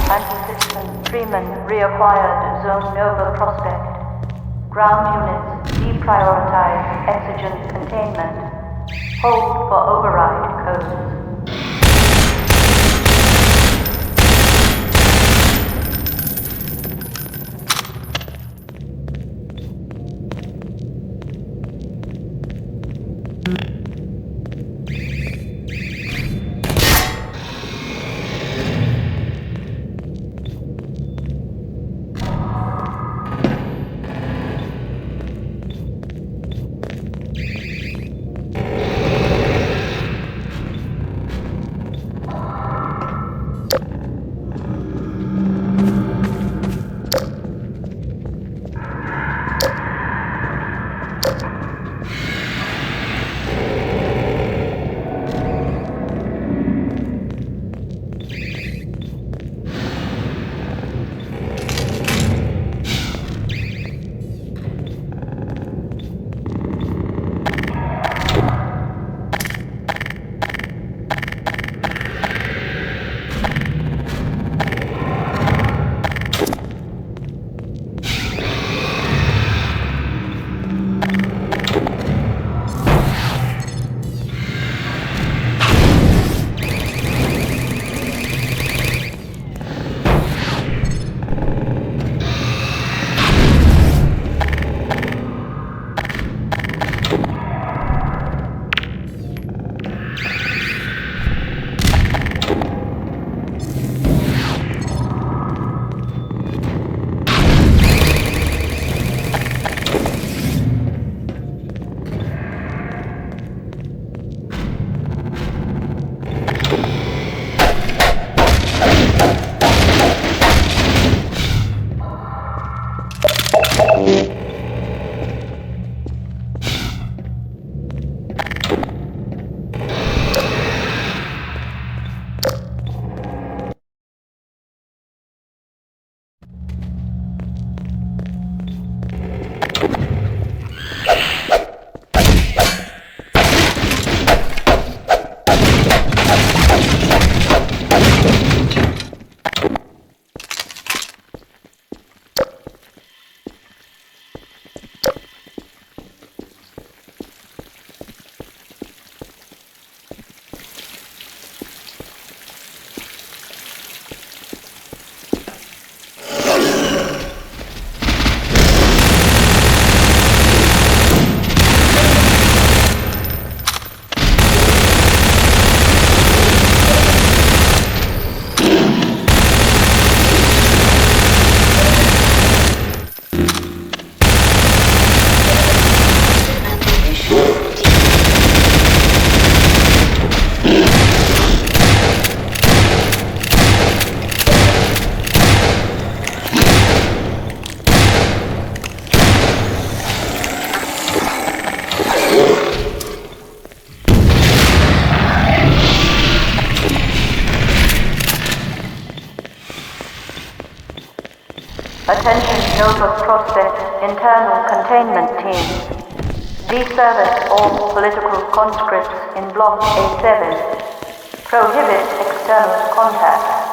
Anti-system Freeman reacquired Zone Nova Prospekt. Ground units deprioritize exigent containment. Hold for override codes. Nova Prospekt internal containment team. Deservice all political conscripts in Block A7. Prohibit external contact.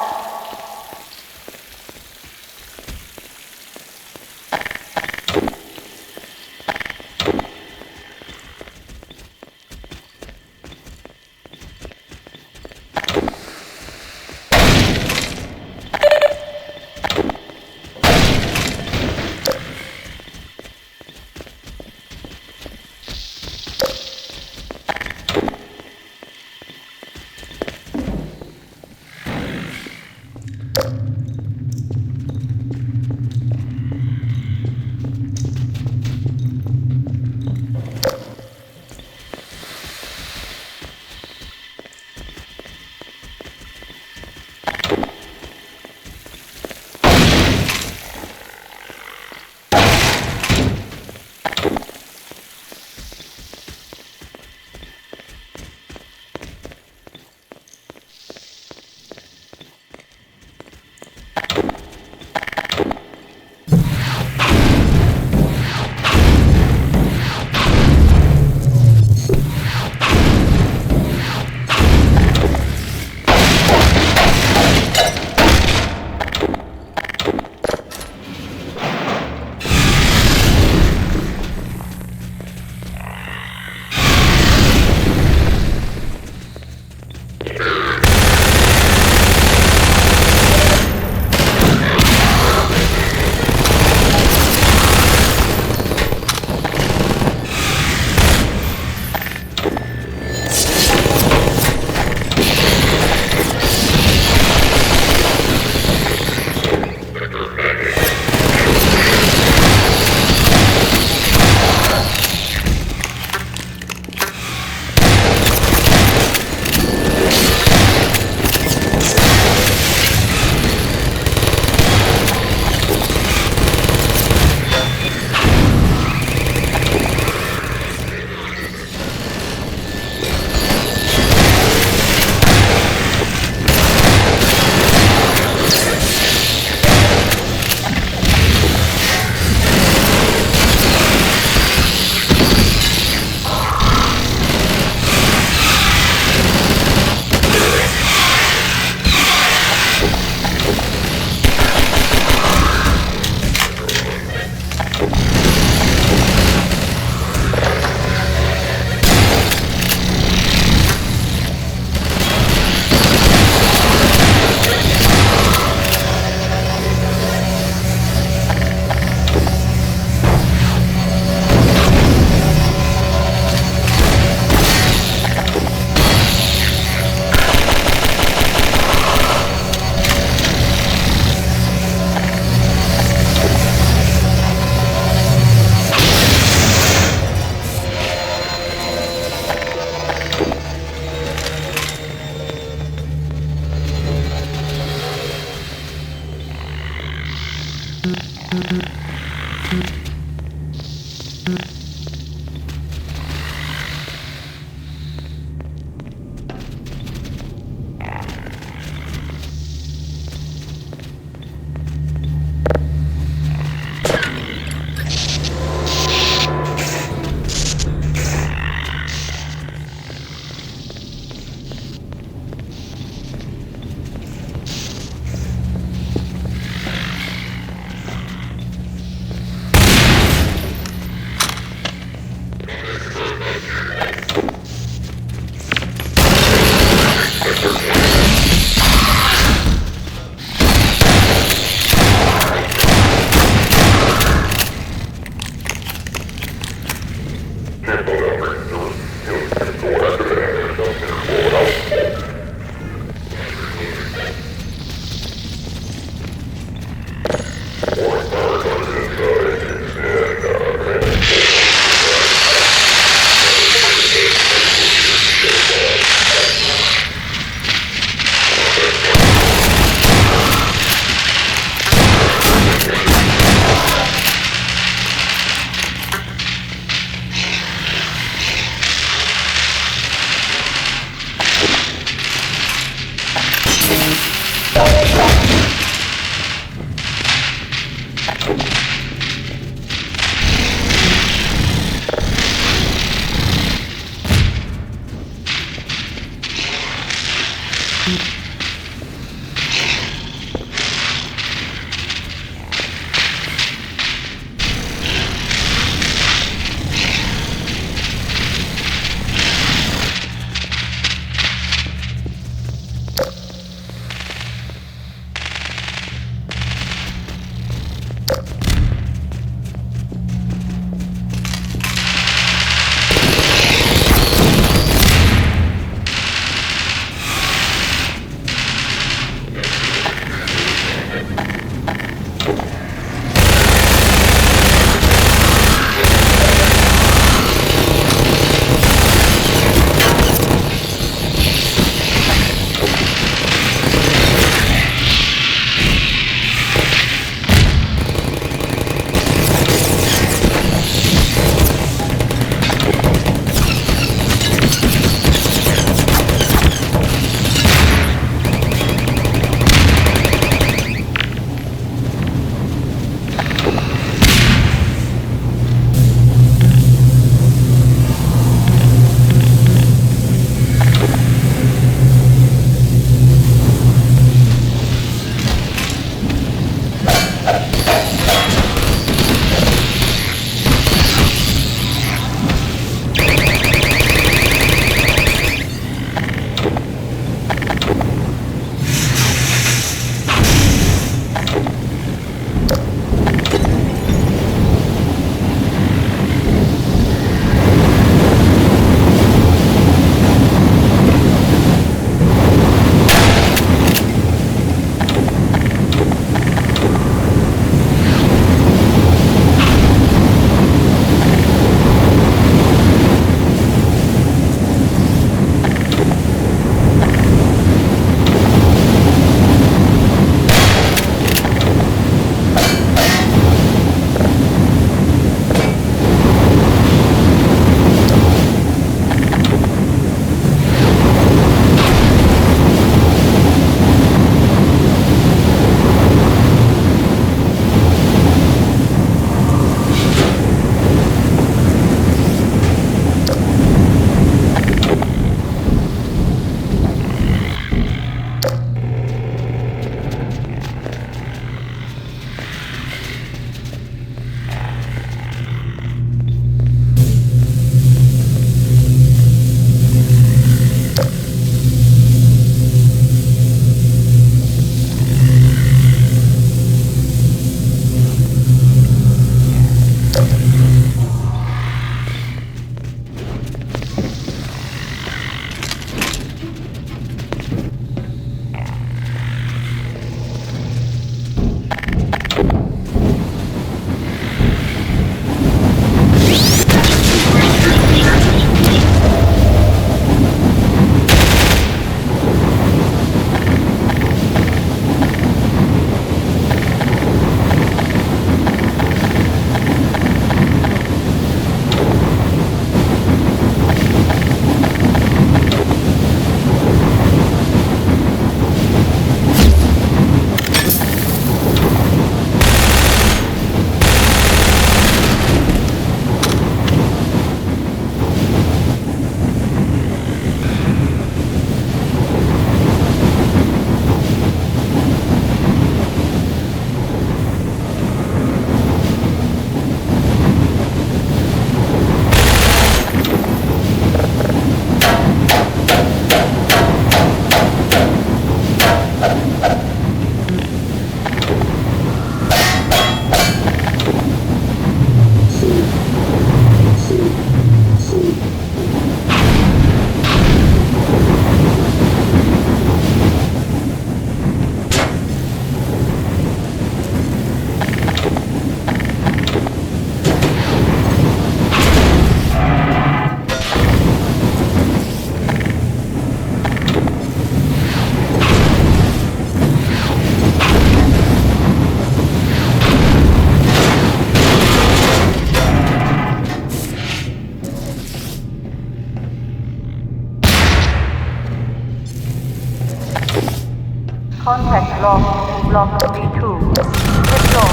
Contact lost in Block B2. Deploy.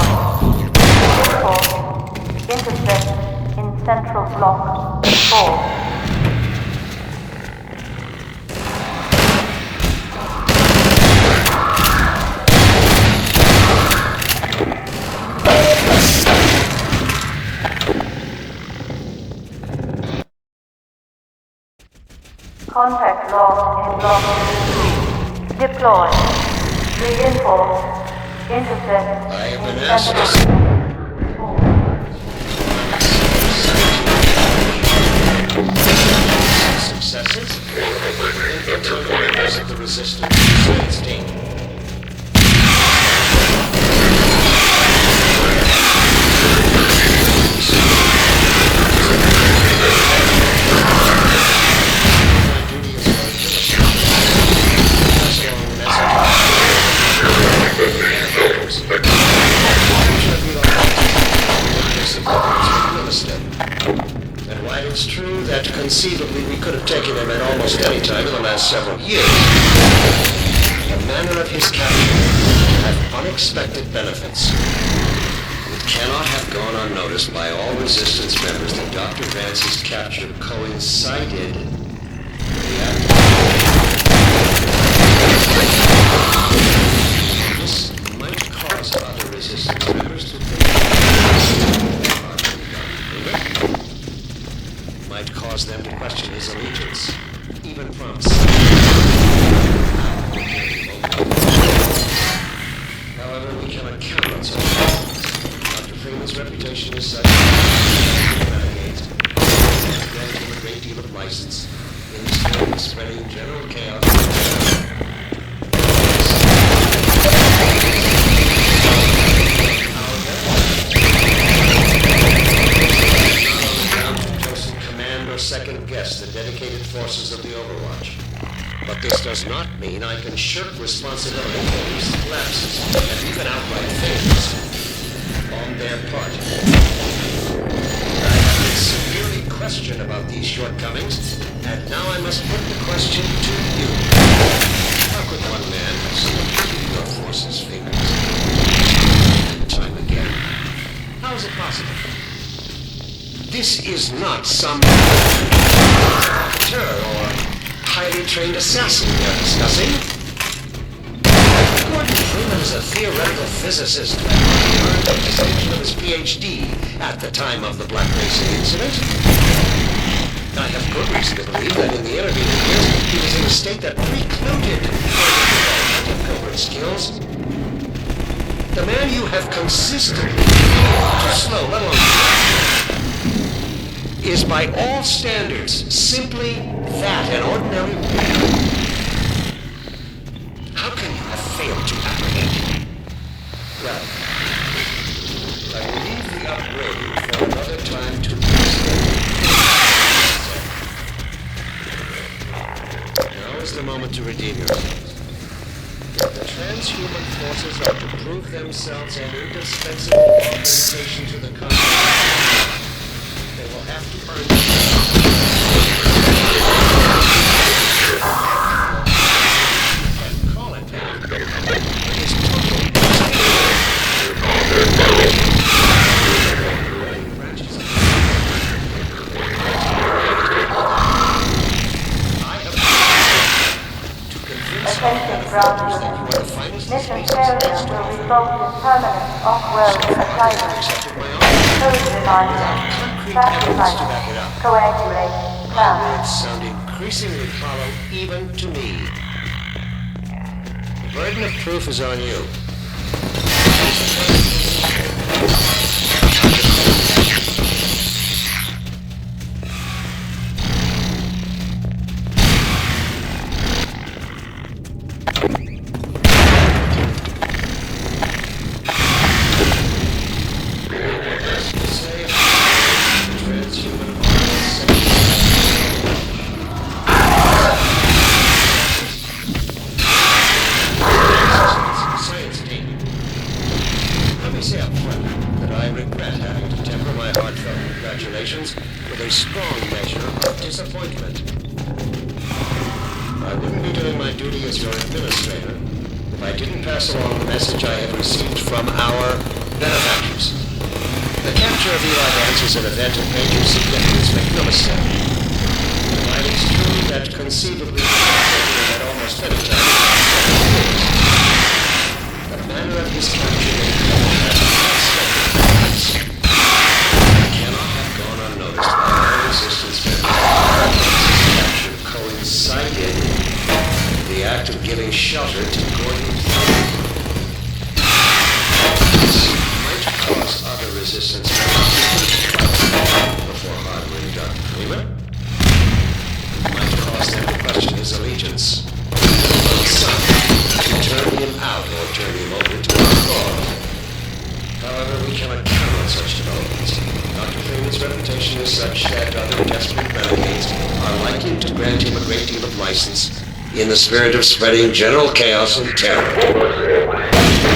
Reinforce. Intercept in Central Block 4. Contact lost in Block B2. Deploy. Reinforce. Intercept. I have been asked successes and total members of the resistance science team. And while it's true that conceivably we could have taken him at almost any time in the last several years, the manner of his capture had unexpected benefits. It cannot have gone unnoticed by all resistance members that Dr. Vance's capture coincided with the act. This might cause other resistance members to think might cause them to question his allegiance, even prompts. However, we cannot count on such things. Dr. Freeman's reputation is such that renegades grant him a great deal of license in the spirit of spreading general chaos. Second guess the dedicated forces of the Overwatch. But this does not mean I can shirk responsibility for recent lapses and even outright failures on their part. I have been severely questioned about these shortcomings, and now I must put the question to you. How could one man have slipped your forces' fingers time again? How is it possible? This is not some officer or highly trained assassin we are discussing. Gordon Freeman is a theoretical physicist who earned the distinction of his PhD at the time of the Black Racing incident. I have good reason to believe that in the intervening years he was in a state that precluded further development of covert skills. The man you have consistently too slow, let alone is by all standards simply that, an ordinary man. How can you have failed to apprehend him? Well, I will leave the upgrade for another time to now is the moment to redeem yourselves. If the transhuman forces are to prove themselves an indispensable augmentation to the country, they will have to earn and call it that. It is totally I have to convince Attention, ground unit. Mission failure will result in permanent off-world assignment. Code reminder. Sacrifice. Coagulate. Cloud. Words sound increasingly hollow even to me. The burden of proof is on you. With a strong measure of disappointment. I wouldn't be doing my duty as your administrator if if I didn't pass along the message I have received from our benefactors. The capture of Eli Vance is an event of major significance, make no mistake. While it's true that conceivably it could at almost any time, the manner of his capture may come as unexpected. It cannot have gone unnoticed by our resistance members. His capture coincided with the act of giving shelter to Gordon Freeman. This might cause other resistance members to fight before harboring Dr. Freeman. It might cause them to question his allegiance. Some to turn him out or turn him over to our cause. However, we cannot count on such developments. Dr. Freeman's reputation is such that other desperate renegades are likely to grant him a great deal of license in the spirit of spreading general chaos and terror.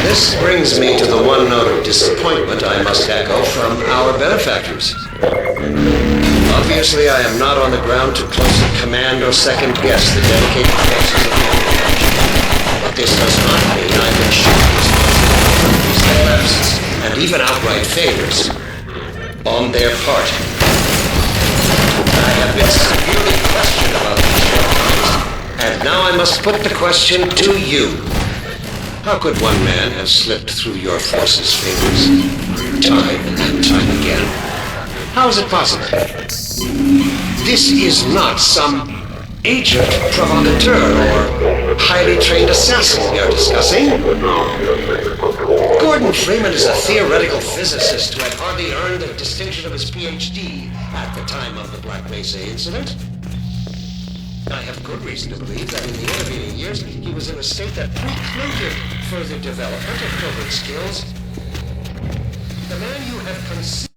This brings me to the one note of disappointment I must echo from our benefactors. Obviously, I am not on the ground to closely command or second-guess the dedicated forces of the Overwatch. But this does not mean I can shoot responsibility for these lapses and even outright failures on their part. I have been severely questioned about these shortcomings, and now I must put the question to you. How could one man have slipped through your forces' fingers time and time again? How is it possible? This is not some agent provocateur or highly trained assassin we are discussing. Gordon Freeman is a theoretical physicist who had hardly earned the distinction of his PhD at the time of the Black Mesa incident. I have good reason to believe that in the intervening years he was in a state that precluded further development of covert skills. The man you have conceived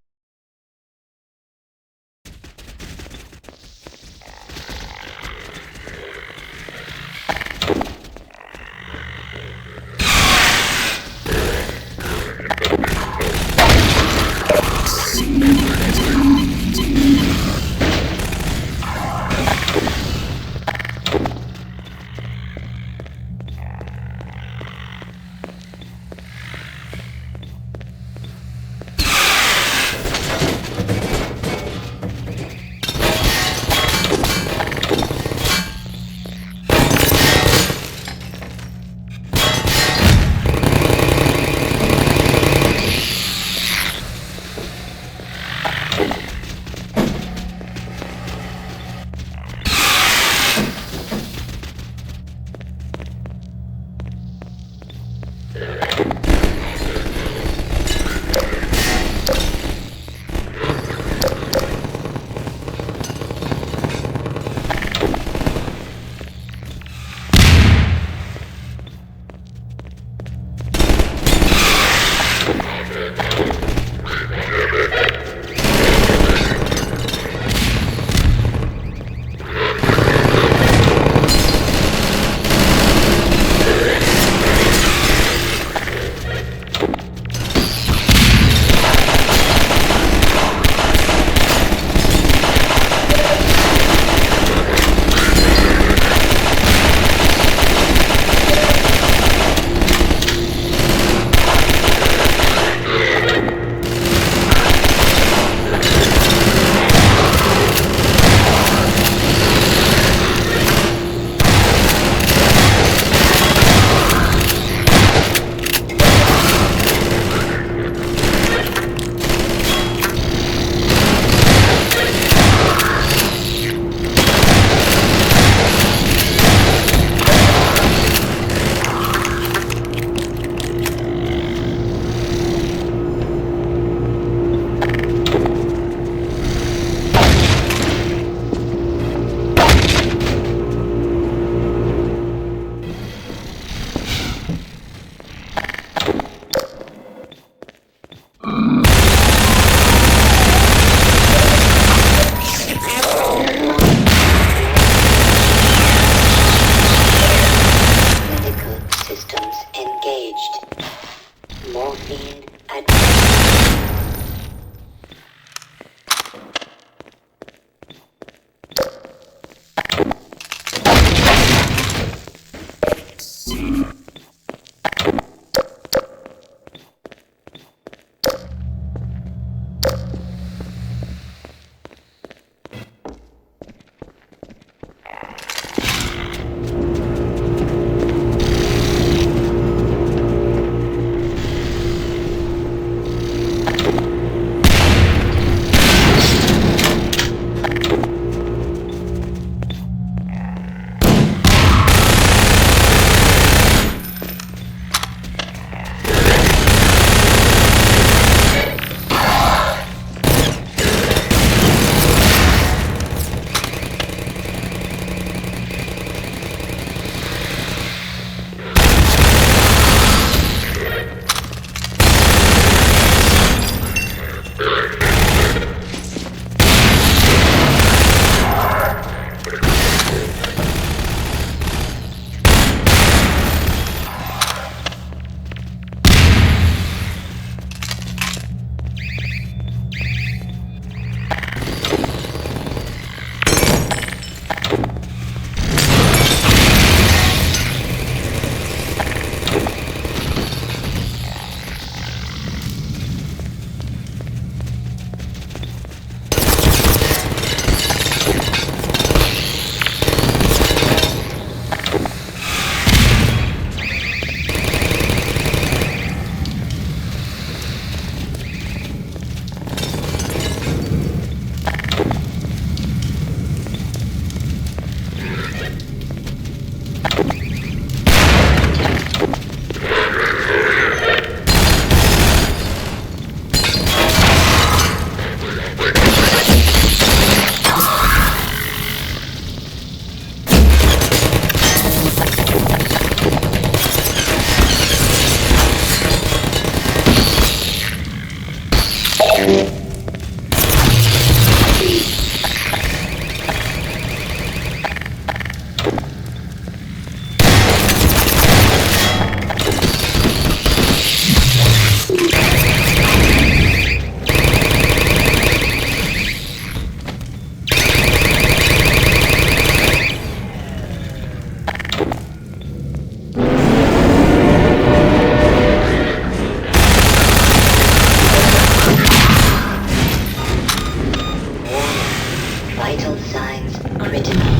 Original.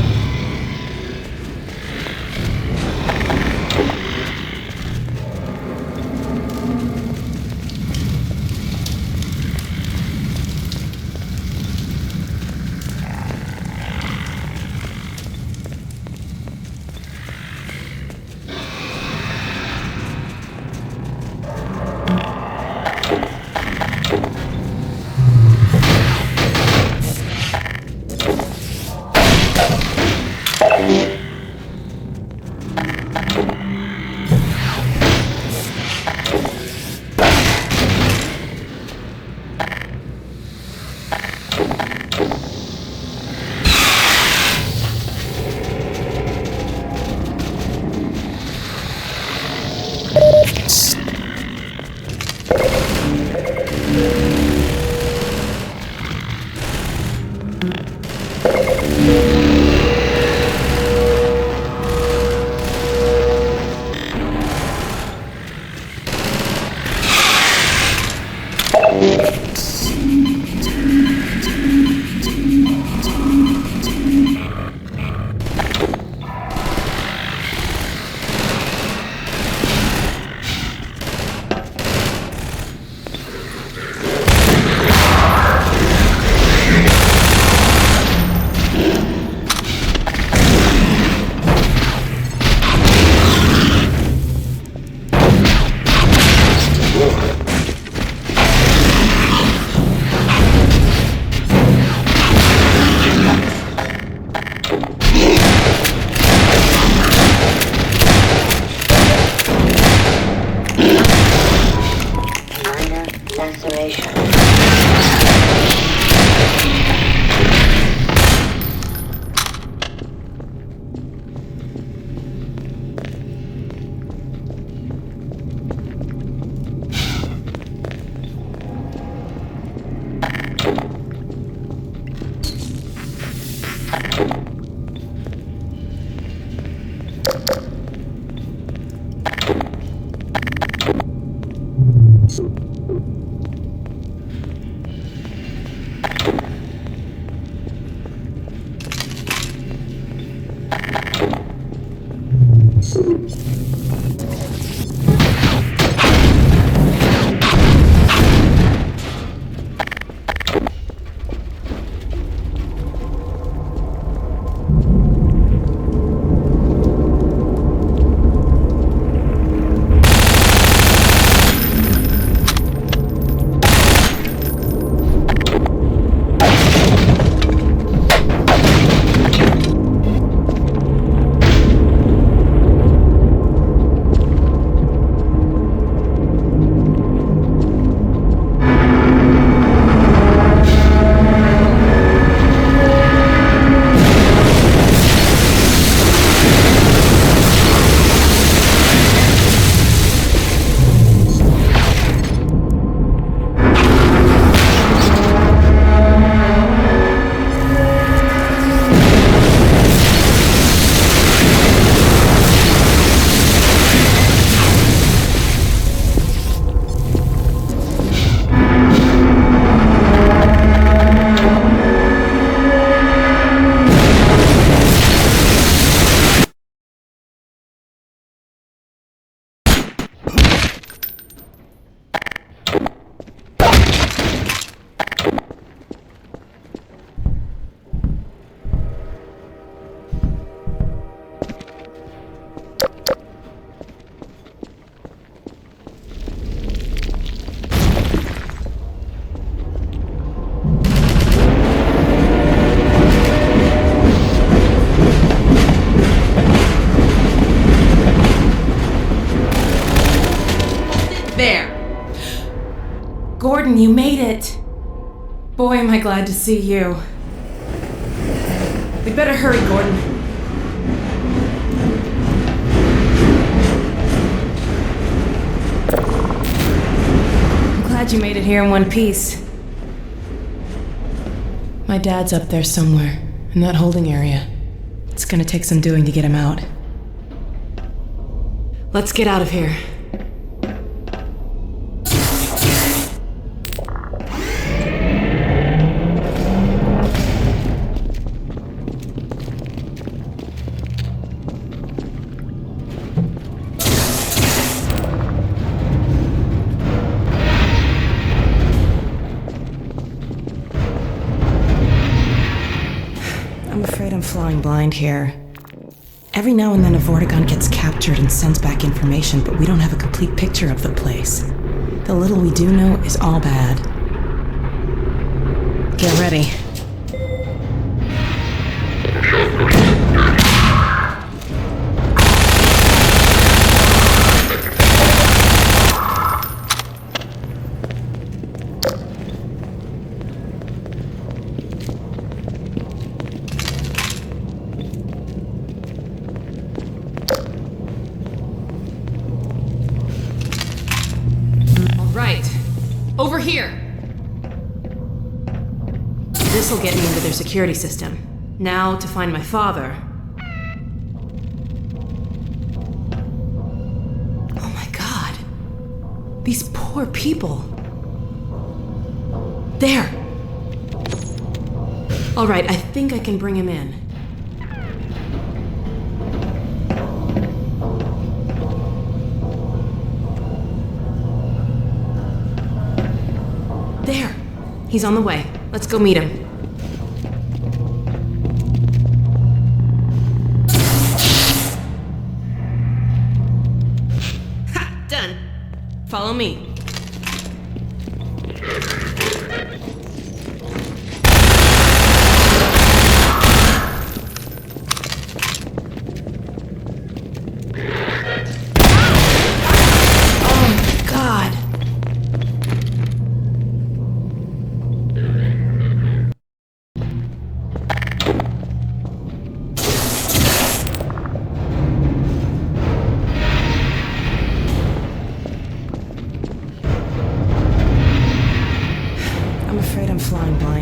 Gordon, you made it! Boy, am I glad to see you. We'd better hurry, Gordon. I'm glad you made it here in one piece. My dad's up there somewhere, in that holding area. It's gonna take some doing to get him out. Let's get out of here. flying blind here. Every now and then a Vortigaunt gets captured and sends back information, but we don't have a complete picture of the place. The little we do know is all bad. Get ready. Over here! This'll get me into their security system. Now to find my father. Oh my god. These poor people. There! Alright, I think I can bring him in. There! He's on the way. Let's go meet him. Ha! Done. Follow me.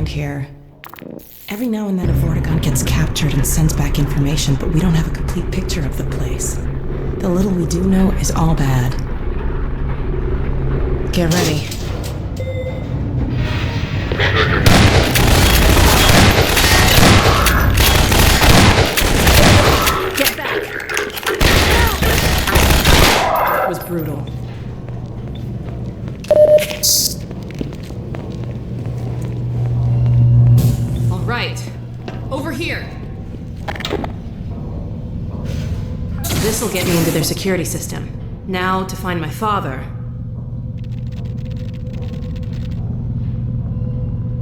Here. Every now and then a Vortigaunt gets captured and sends back information, but we don't have a complete picture of the place. The little we do know is all bad. Get ready. Get back! That was brutal. Right. Over here. This'll get me into their security system. Now to find my father.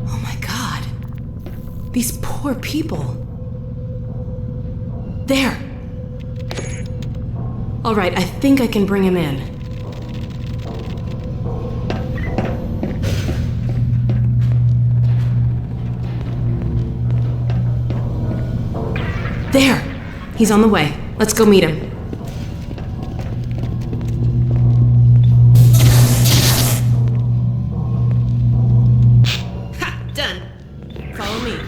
Oh my god. These poor people. There. Alright, I think I can bring him in. There! He's on the way. Let's go meet him. Ha! Done. Follow me.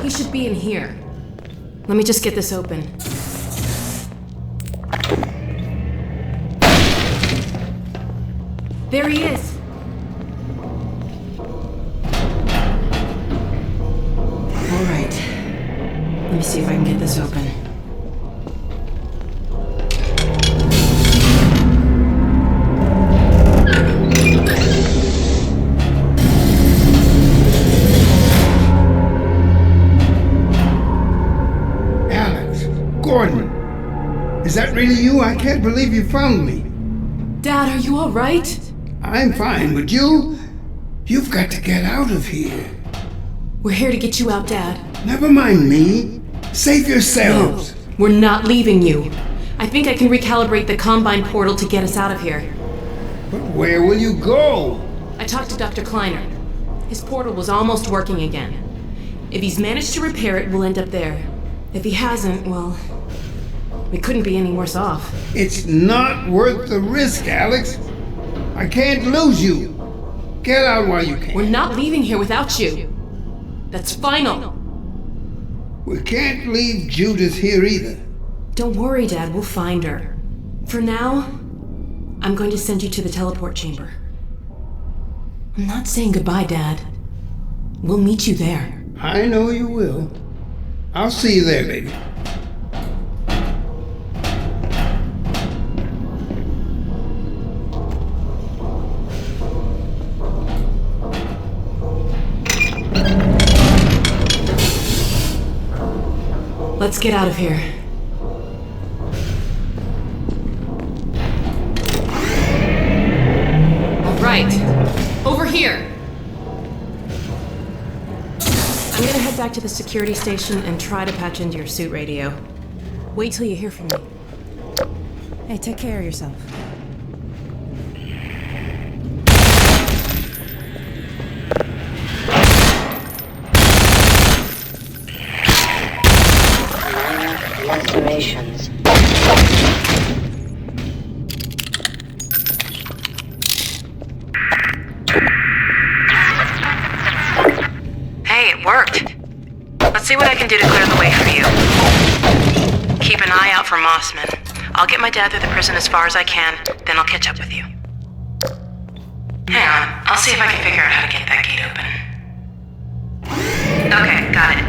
He should be in here. Let me just get this open. There he is! Alright. Let me see if I can get this open. Is that really you? I can't believe you found me. Dad, are you alright? I'm fine, but you've got to get out of here. We're here to get you out, Dad. Never mind me. Save yourselves. No, we're not leaving you. I think I can recalibrate the Combine portal to get us out of here. But where will you go? I talked to Dr. Kleiner. His portal was almost working again. If he's managed to repair it, we'll end up there. If he hasn't, well, we couldn't be any worse off. It's not worth the risk, Alex. I can't lose you. Get out while you can. We're not leaving here without you. That's final. We can't leave Judith here either. Don't worry, Dad. We'll find her. For now, I'm going to send you to the teleport chamber. I'm not saying goodbye, Dad. We'll meet you there. I know you will. I'll see you there, baby. Let's get out of here. All right, over here. I'm gonna head back to the security station and try to patch into your suit radio. Wait till you hear from me. Hey, take care of yourself. Lacerations. Hey, it worked. Let's see what I can do to clear the way for you. Keep an eye out for Mossman. I'll get my dad through the prison as far as I can, then I'll catch up with you. Hang on, I'll see if I can figure out how to get that gate open. Okay, got it.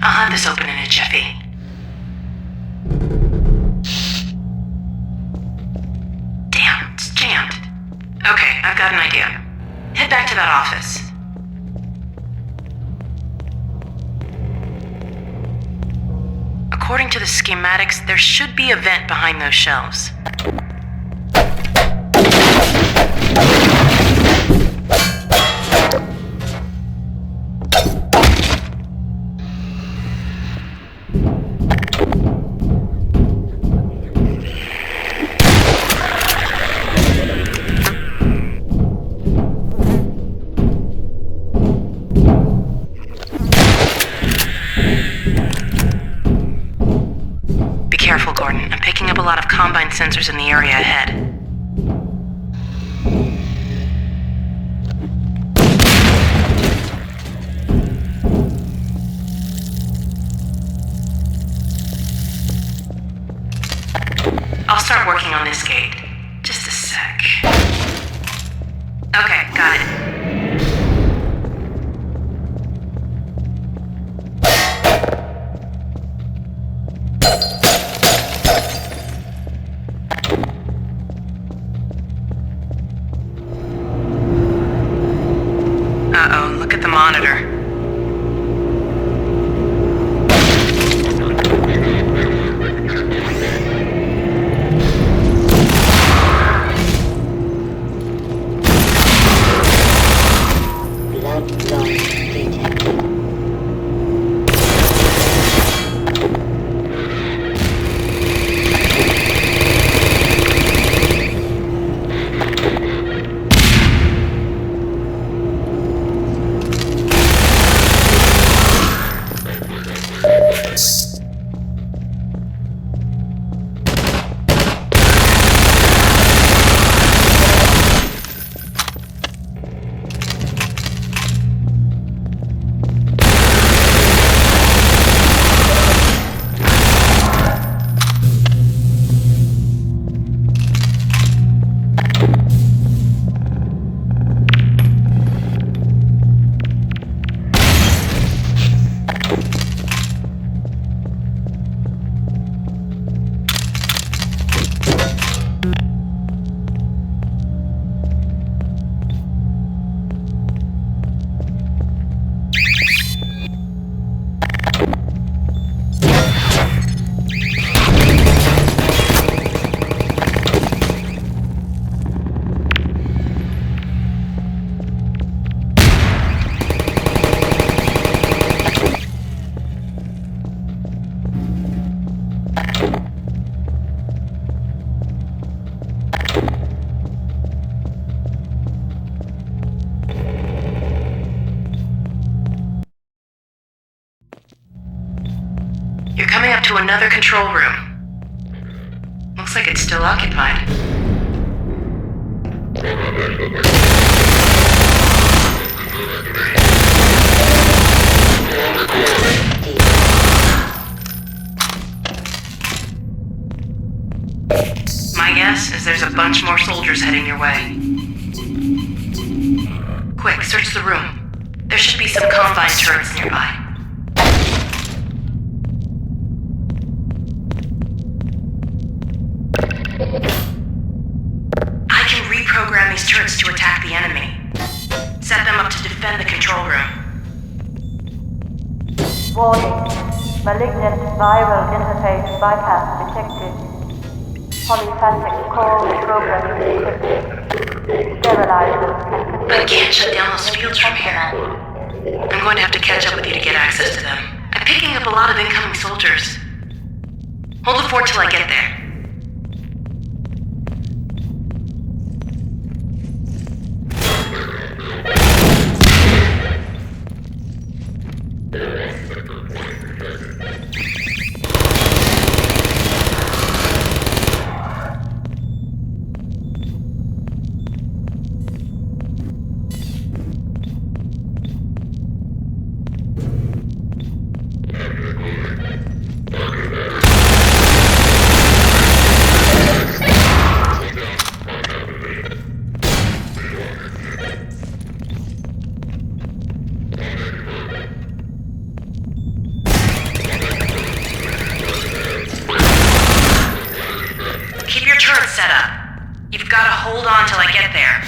I'll have this open in a jiffy. Damn, it's jammed. Okay, I've got an idea. Head back to that office. According to the schematics, there should be a vent behind those shelves. Careful, Gordon. I'm picking up a lot of Combine sensors in the area ahead. I'll start working on this gate. Just a sec. Okay, got it. Uh-oh, look at the monitor. another control room. Looks like it's still occupied. My guess is there's a bunch more soldiers heading your way. Quick, search the room. There should be some combine turrets nearby. I can reprogram these turrets to attack the enemy. Set them up to defend the control room. Warning. Malignant viral interface bypass detected. Polyphasic core reprogramming detected. Sterilizers and I can't shut down those fields from here. I'm going to have to catch up with you to get access to them. I'm picking up a lot of incoming soldiers. Hold the fort till I get there. Keep your turrets set up. You've got to hold on till I get there.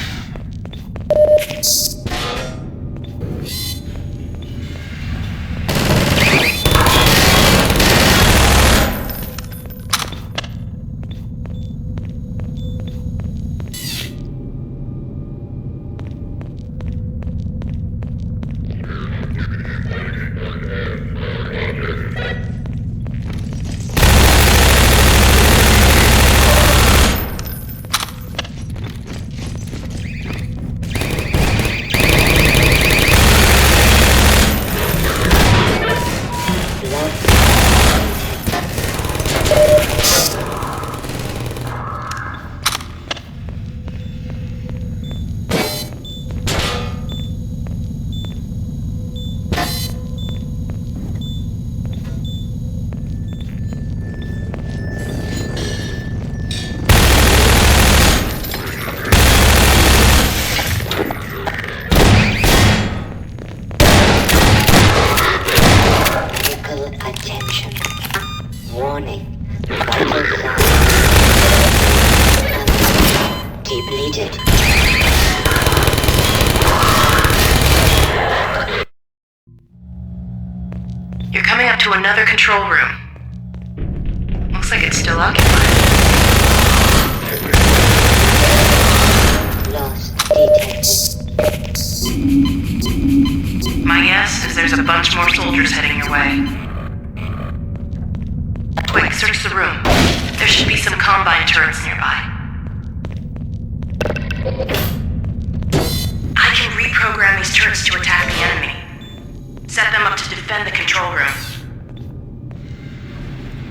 You're coming up to another control room. Looks like it's still occupied. Lost detected. My guess is there's a bunch more soldiers heading your way. Quick, search the room. There should be some combine turrets nearby. I can reprogram these turrets to attack the enemy. Set them up to defend the control room.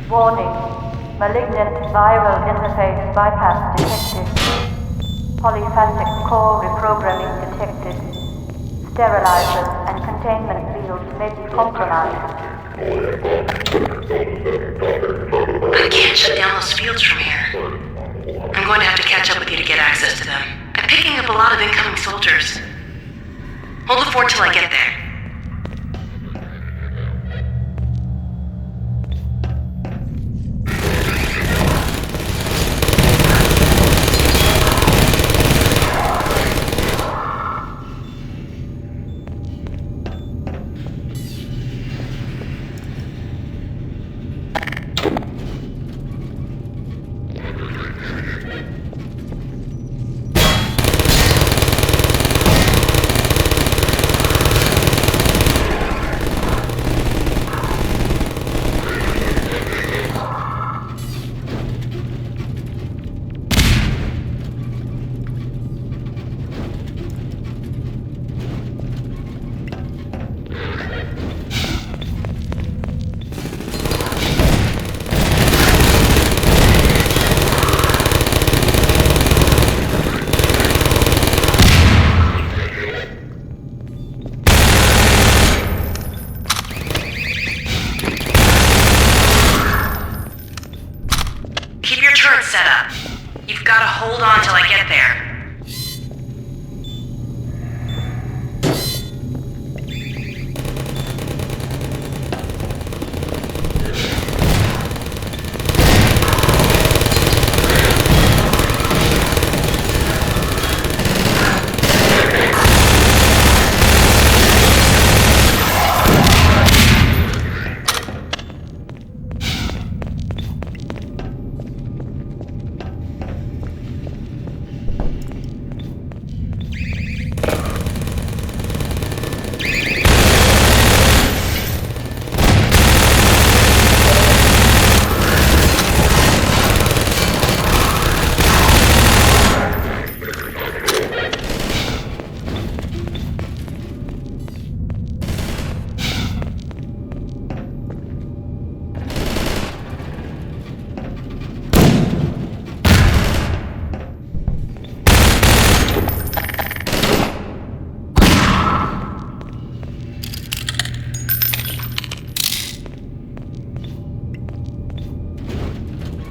Warning. Malignant viral interface bypass detected. Polyphasic core reprogramming detected. Sterilizers and containment fields may be compromised. I can't shut down those fields from here. I'm going to have to catch up with you to get access to them. I'm picking up a lot of incoming soldiers. Hold the fort till I get there. setup. You've got to hold on till I get there.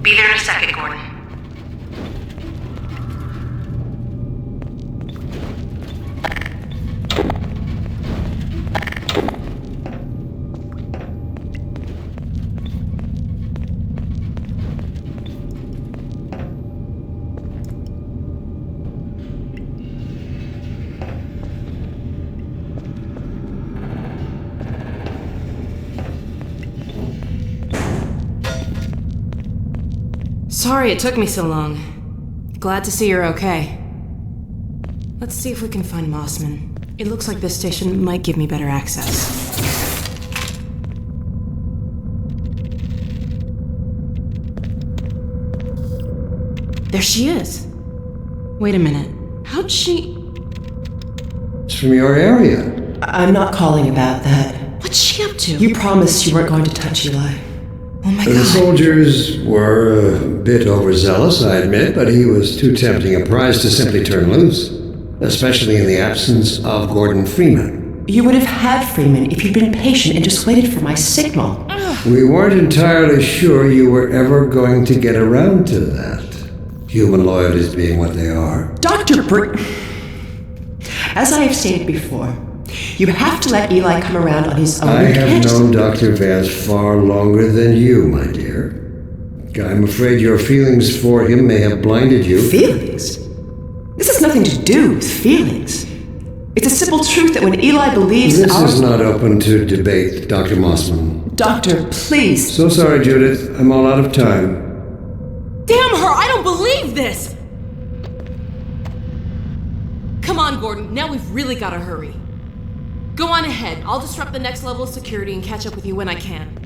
Be there in a second, Gordon. Sorry it took me so long. Glad to see you're okay. Let's see if we can find Mossman. It looks like this station might give me better access. There she is. Wait a minute. How'd she... It's from your area. I'm not calling about that. What's she up to? You promised you weren't going to touch Eli. Oh my The god. soldiers were a bit overzealous, I admit, but he was too tempting a prize to simply turn loose, especially in the absence of Gordon Freeman. You would have had Freeman if you'd been patient and just waited for my signal. We weren't entirely sure you were ever going to get around to that. Human loyalties being what they are. Dr. As I have stated before, you have to let Eli come around on his own. I You have can't just- known Dr. Vance far longer than you, my dear. I'm afraid your feelings for him may have blinded you. Feelings? This has nothing to do with feelings. It's a simple truth that when Eli believes This is not open to debate, Dr. Mossman. Doctor, please. So sorry, Judith. I'm all out of time. Damn her! I don't believe this! Come on, Gordon. Now we've really gotta hurry. Go on ahead. I'll disrupt the next level of security and catch up with you when I can.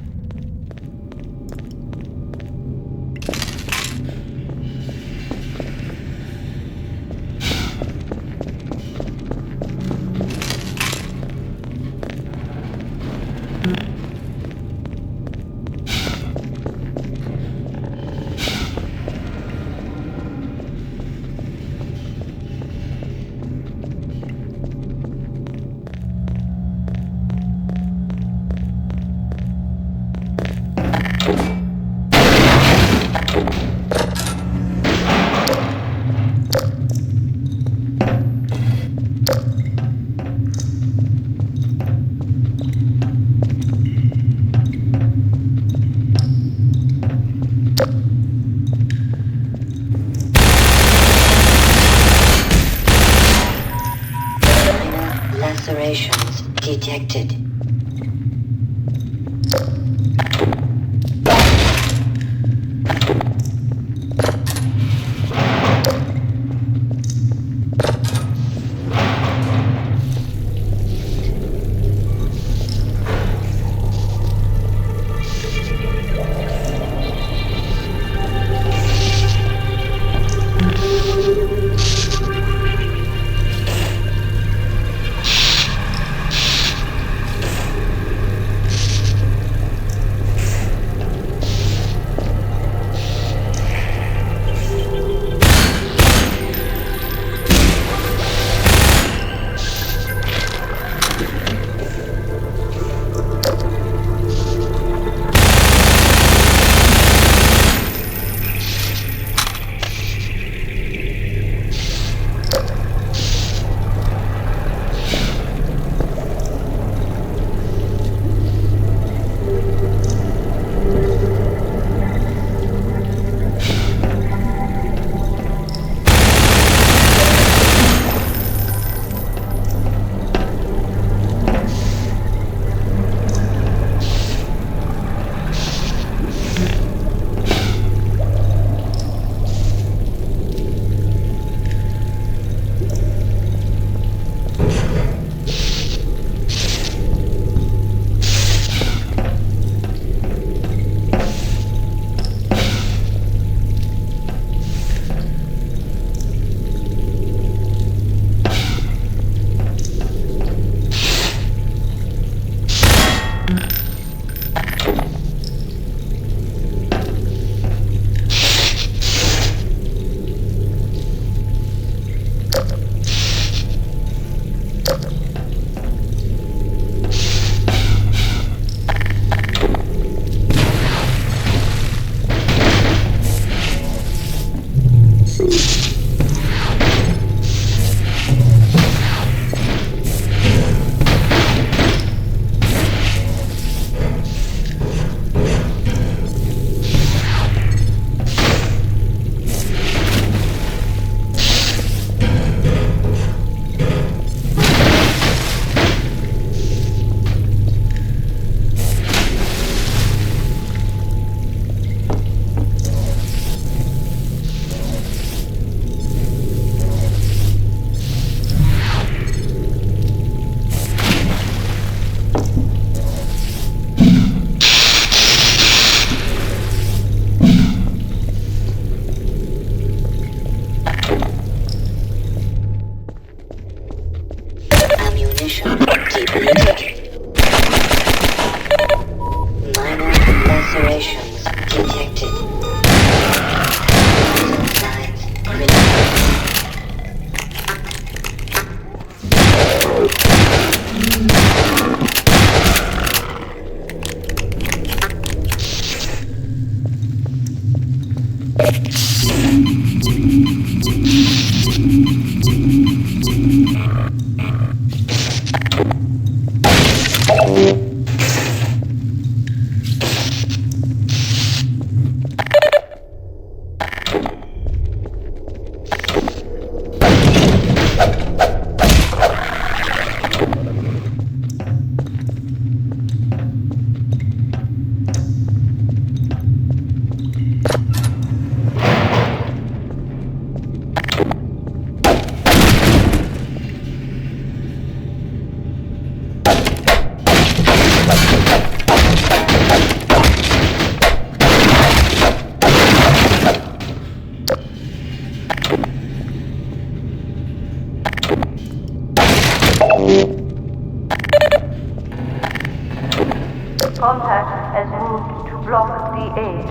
Contact has moved to Block D8.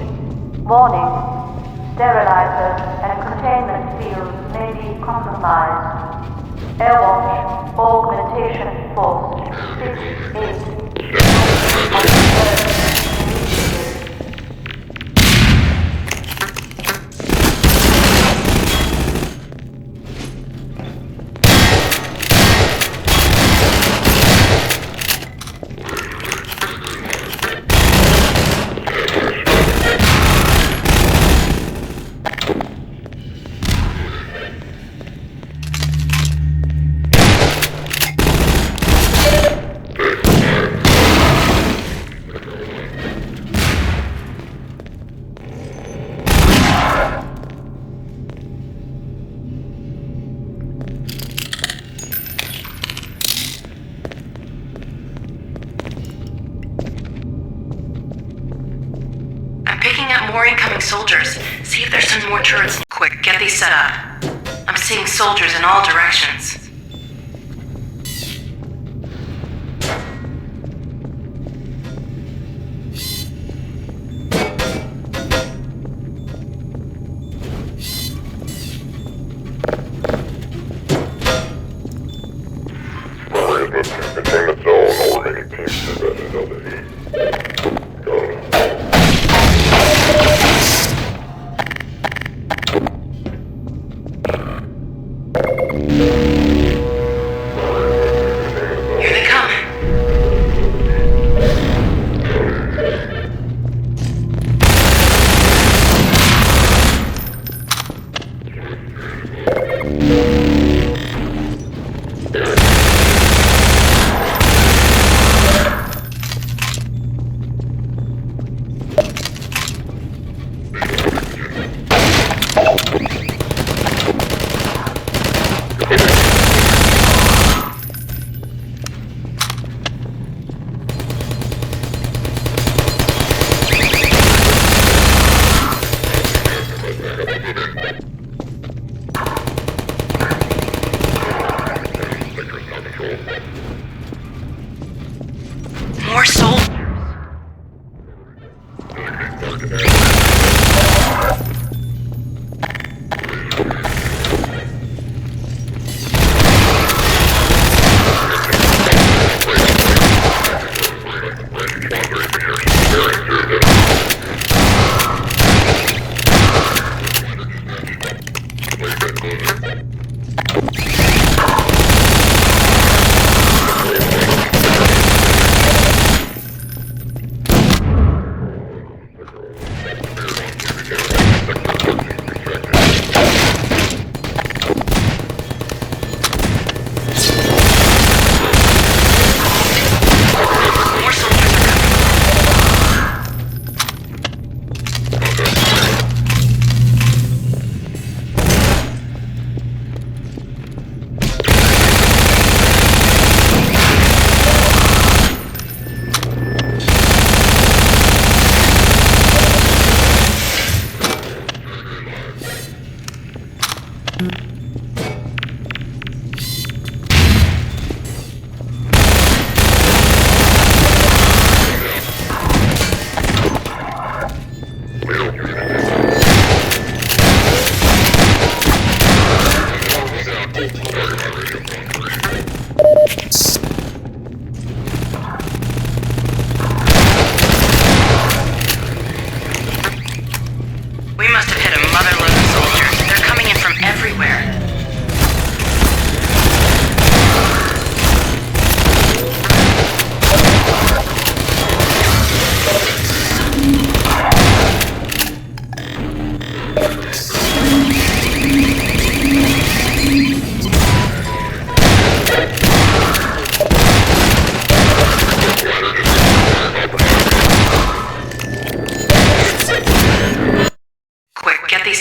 Warning. Sterilizers and containment fields may be compromised. Airwatch augmentation force 6-8. Picking up more incoming soldiers. See if there's some more turrets. Quick, get these set up. I'm seeing soldiers in all directions. Containment zone, all remaining teams invested on the heat. Go.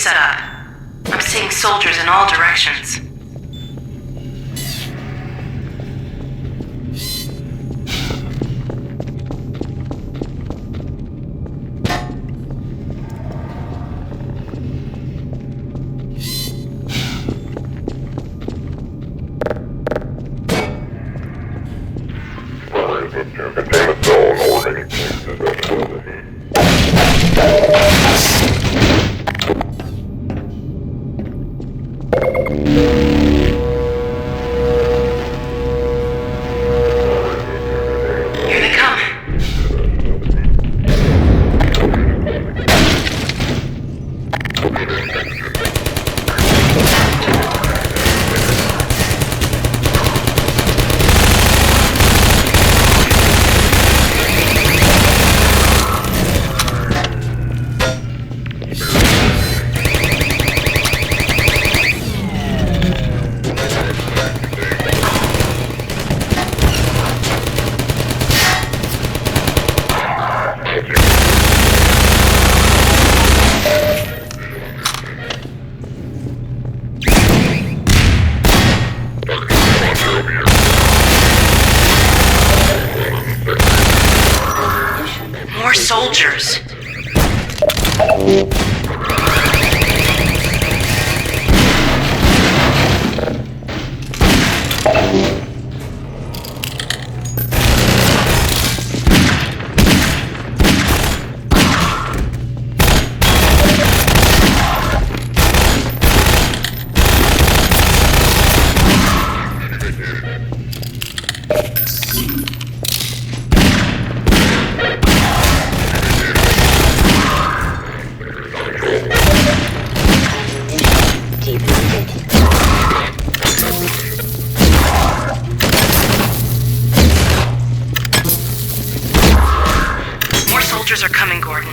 set up. I'm seeing soldiers in all directions. Containment zone, all remaining teams in vicinity. Here they come. More soldiers. More soldiers are coming, Gordon.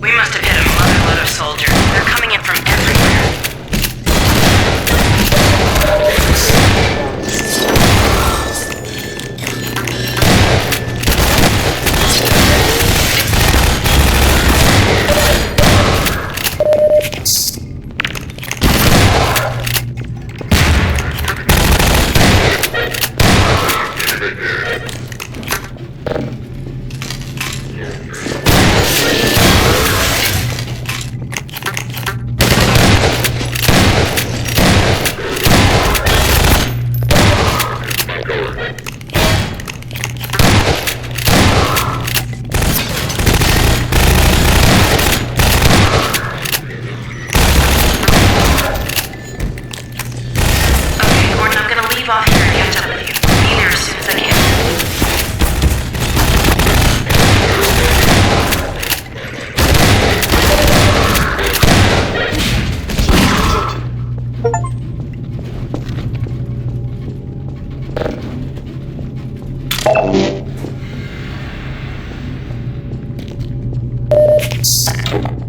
We must have hit a motherload of soldiers. They're coming in from everywhere. Leave off here and catch up with you. Be there as soon as I can.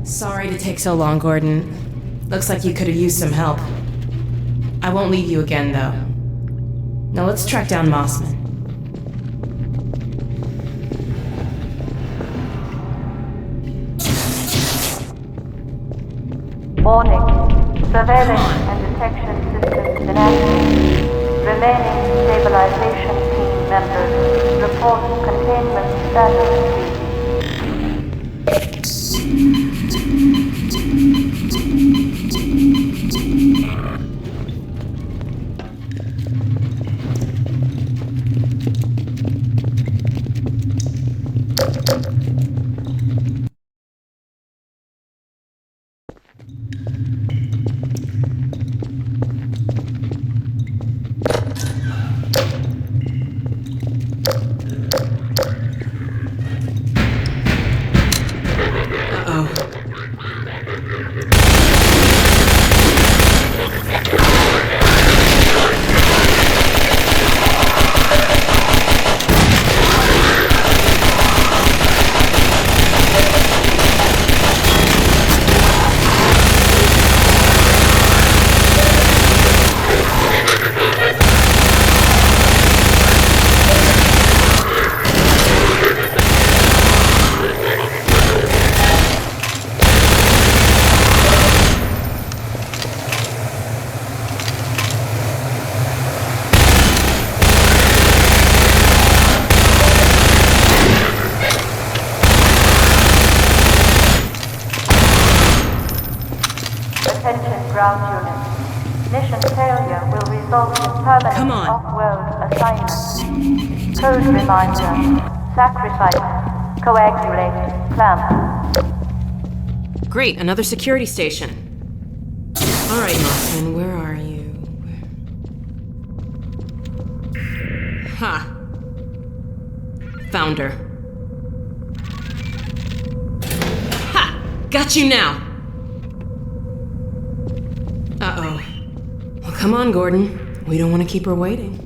Sorry to take so long, Gordon. Looks like you could have used some help. I won't leave you again, though. Now let's track down Mossman. Warning. Surveillance and detection systems inactive. Remaining stabilization team members report containment status. Attention ground units. Mission failure will result in permanent Come on. off-world assignment. Code reminder. Sacrifice. Coagulate. Clamp. Great, another security station. All right, Mossman, where are you? Ha! Found her. Ha! Got you now! Uh-oh. Well, come on, Gordon. We don't want to keep her waiting.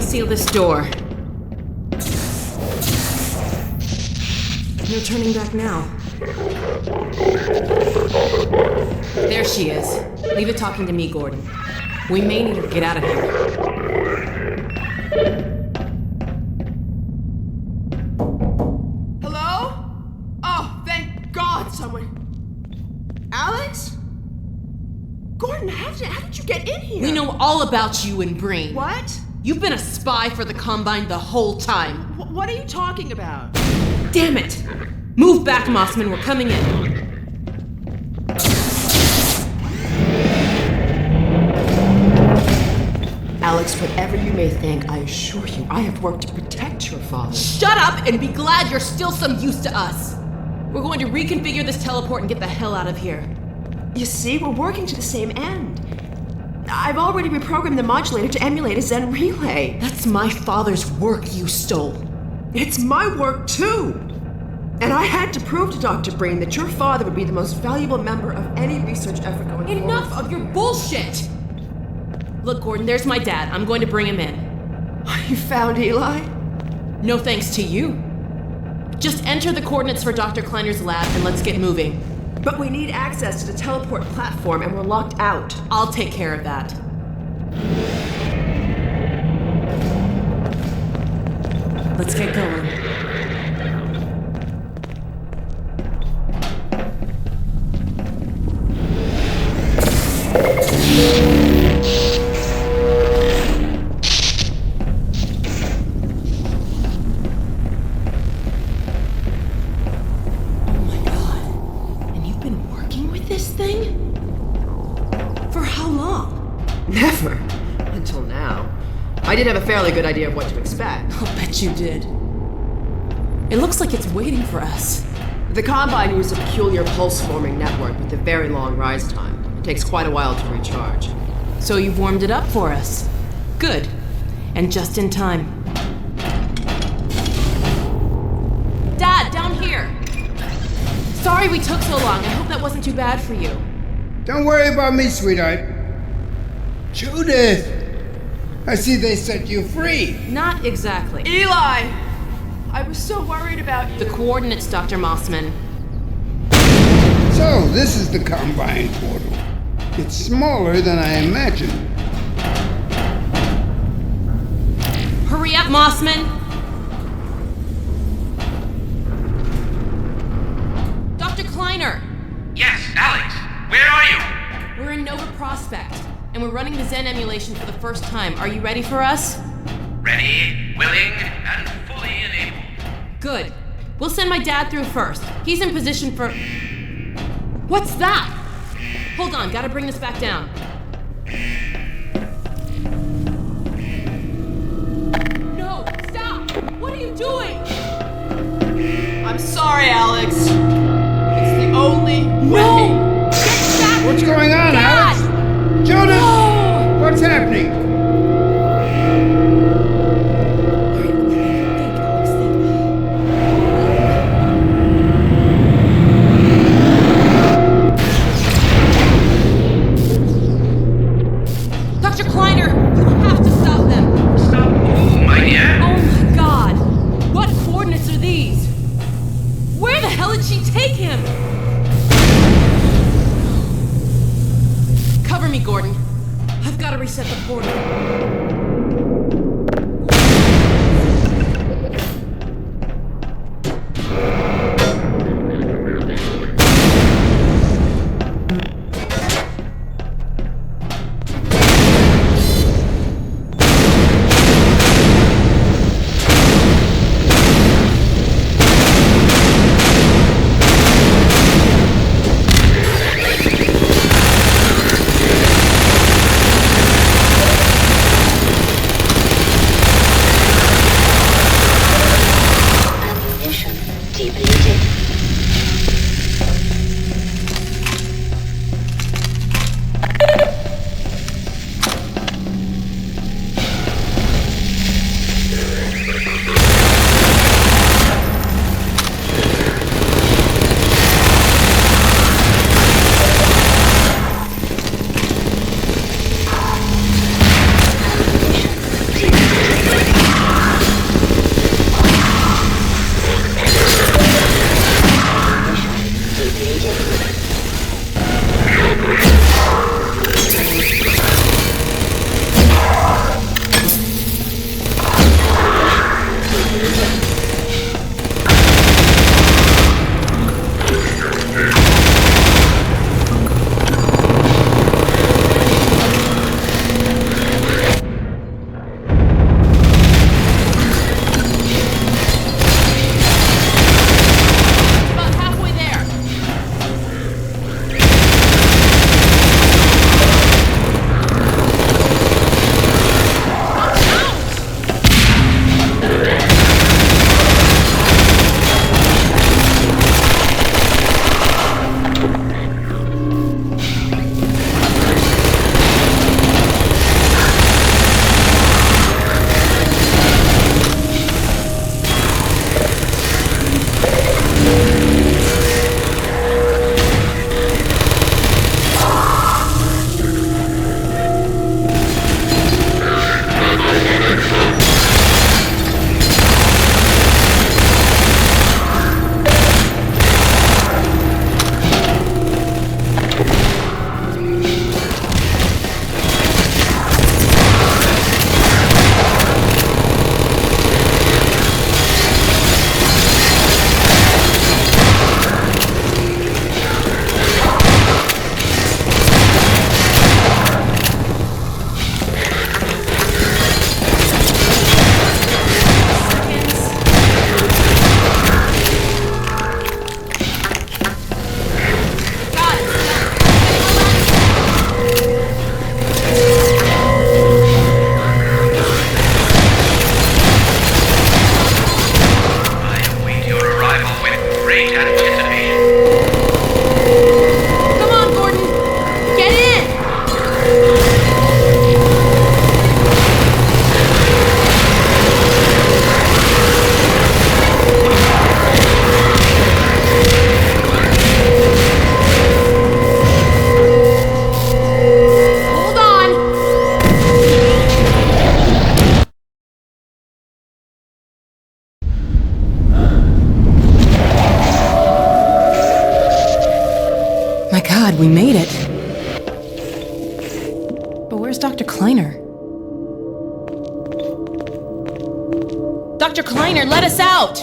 Seal this door. No turning back now. There she is. Leave it talking to me, Gordon. We may need her to get out of here. Hello? Oh, thank God someone... Alex? Gordon, how did you get in here? We know all about you and Breen. What? You've been a spy for the Combine the whole time. What are you talking about? Damn it! Move back, Mossman. We're coming in. Alex, whatever you may think, I assure you, I have worked to protect your father. Shut up and be glad you're still some use to us. We're going to reconfigure this teleport and get the hell out of here. You see, we're working to the same end. I've already reprogrammed the modulator to emulate a Zen relay. That's my father's work you stole. It's my work, too. And I had to prove to Dr. Breen that your father would be the most valuable member of any research effort going forward. Enough of your bullshit! Look, Gordon, there's my dad. I'm going to bring him in. You found Eli? No thanks to you. Just enter the coordinates for Dr. Kleiner's lab and let's get moving. But we need access to the teleport platform and we're locked out. I'll take care of that. Let's get going. Never. Until now. I did have a fairly good idea of what to expect. I'll bet you did. It looks like it's waiting for us. The Combine uses a peculiar pulse-forming network with a very long rise time. It takes quite a while to recharge. So you've warmed it up for us. Good. And just in time. Dad, down here! Sorry we took so long. I hope that wasn't too bad for you. Don't worry about me, sweetheart. Judith! I see they set you free. Not exactly. Eli! I was so worried about you. The coordinates, Dr. Mossman. So, this is the Combine portal. It's smaller than I imagined. Hurry up, Mossman! Dr. Kleiner! Yes, Alex! Where are you? We're in Nova Prospekt, and we're running the Zen emulation for the first time. Are you ready for us? Ready, willing, and fully enabled. Good. We'll send my dad through first. He's in position for... What's that? Hold on, gotta bring this back down. No, stop! What are you doing? I'm sorry, Alex. It's the only way. Get back! What's going on, Dad! Alex? Judith! No! What's happening? Dr. Kleiner, you have to stop them. Stop who, my dear? Oh my god! What coordinates are these? Where the hell did she take him? Cover me, Gordon. I've got to reset the portal. depleted. My God, we made it. But where's Dr. Kleiner? Dr. Kleiner, let us out!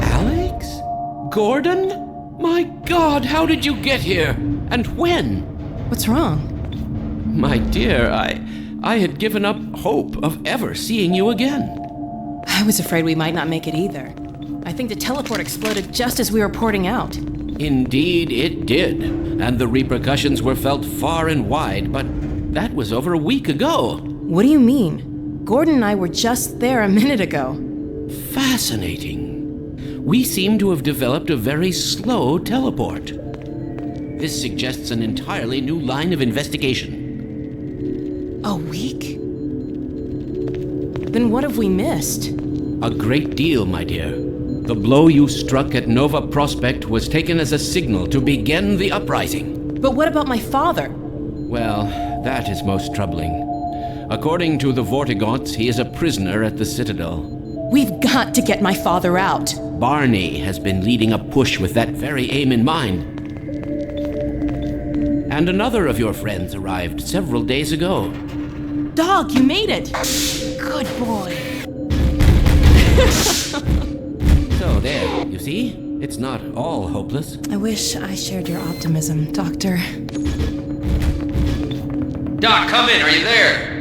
Alex? Gordon? My God, how did you get here? And when? What's wrong? My dear, I had given up hope of ever seeing you again. I was afraid we might not make it either. I think the teleport exploded just as we were porting out. Indeed, it did. And the repercussions were felt far and wide, but that was over a week ago. What do you mean? Gordon and I were just there a minute ago. Fascinating. We seem to have developed a very slow teleport. This suggests an entirely new line of investigation. A week? Then what have we missed? A great deal, my dear. The blow you struck at Nova Prospekt was taken as a signal to begin the uprising. But what about my father? Well, that is most troubling. According to the Vortigaunts, he is a prisoner at the Citadel. We've got to get my father out. Barney has been leading a push with that very aim in mind. And another of your friends arrived several days ago. Dog, you made it! Good boy. So there, you see? It's not all hopeless. I wish I shared your optimism, Doctor. Doc, come in. Are you there?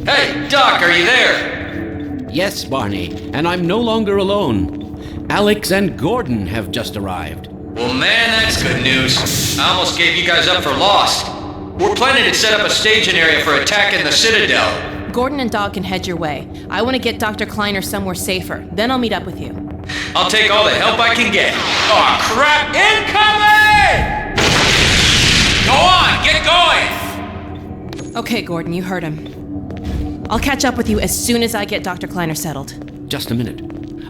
Hey, Doc, are you there? Yes, Barney, and I'm no longer alone. Alex and Gordon have just arrived. Well, man, that's good news. I almost gave you guys up for lost. We're planning to set up a staging area for attacking the Citadel. Gordon and Doc can head your way. I want to get Dr. Kleiner somewhere safer. Then I'll meet up with you. I'll take all the help I can get. Aw, crap! Incoming! Go on, get going! Okay, Gordon, you heard him. I'll catch up with you as soon as I get Dr. Kleiner settled. Just a minute.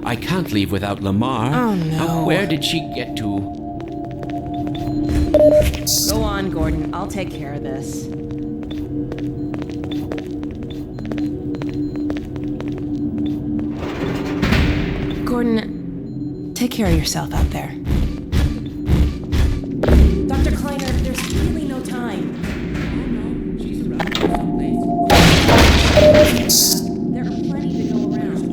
I can't leave without Lamar. Oh, no. Now, where did she get to? Go on, Gordon. I'll take care of this. Gordon, take care of yourself out there. Dr. Kleiner, there's really no time. She's around someplace. There are plenty to go around.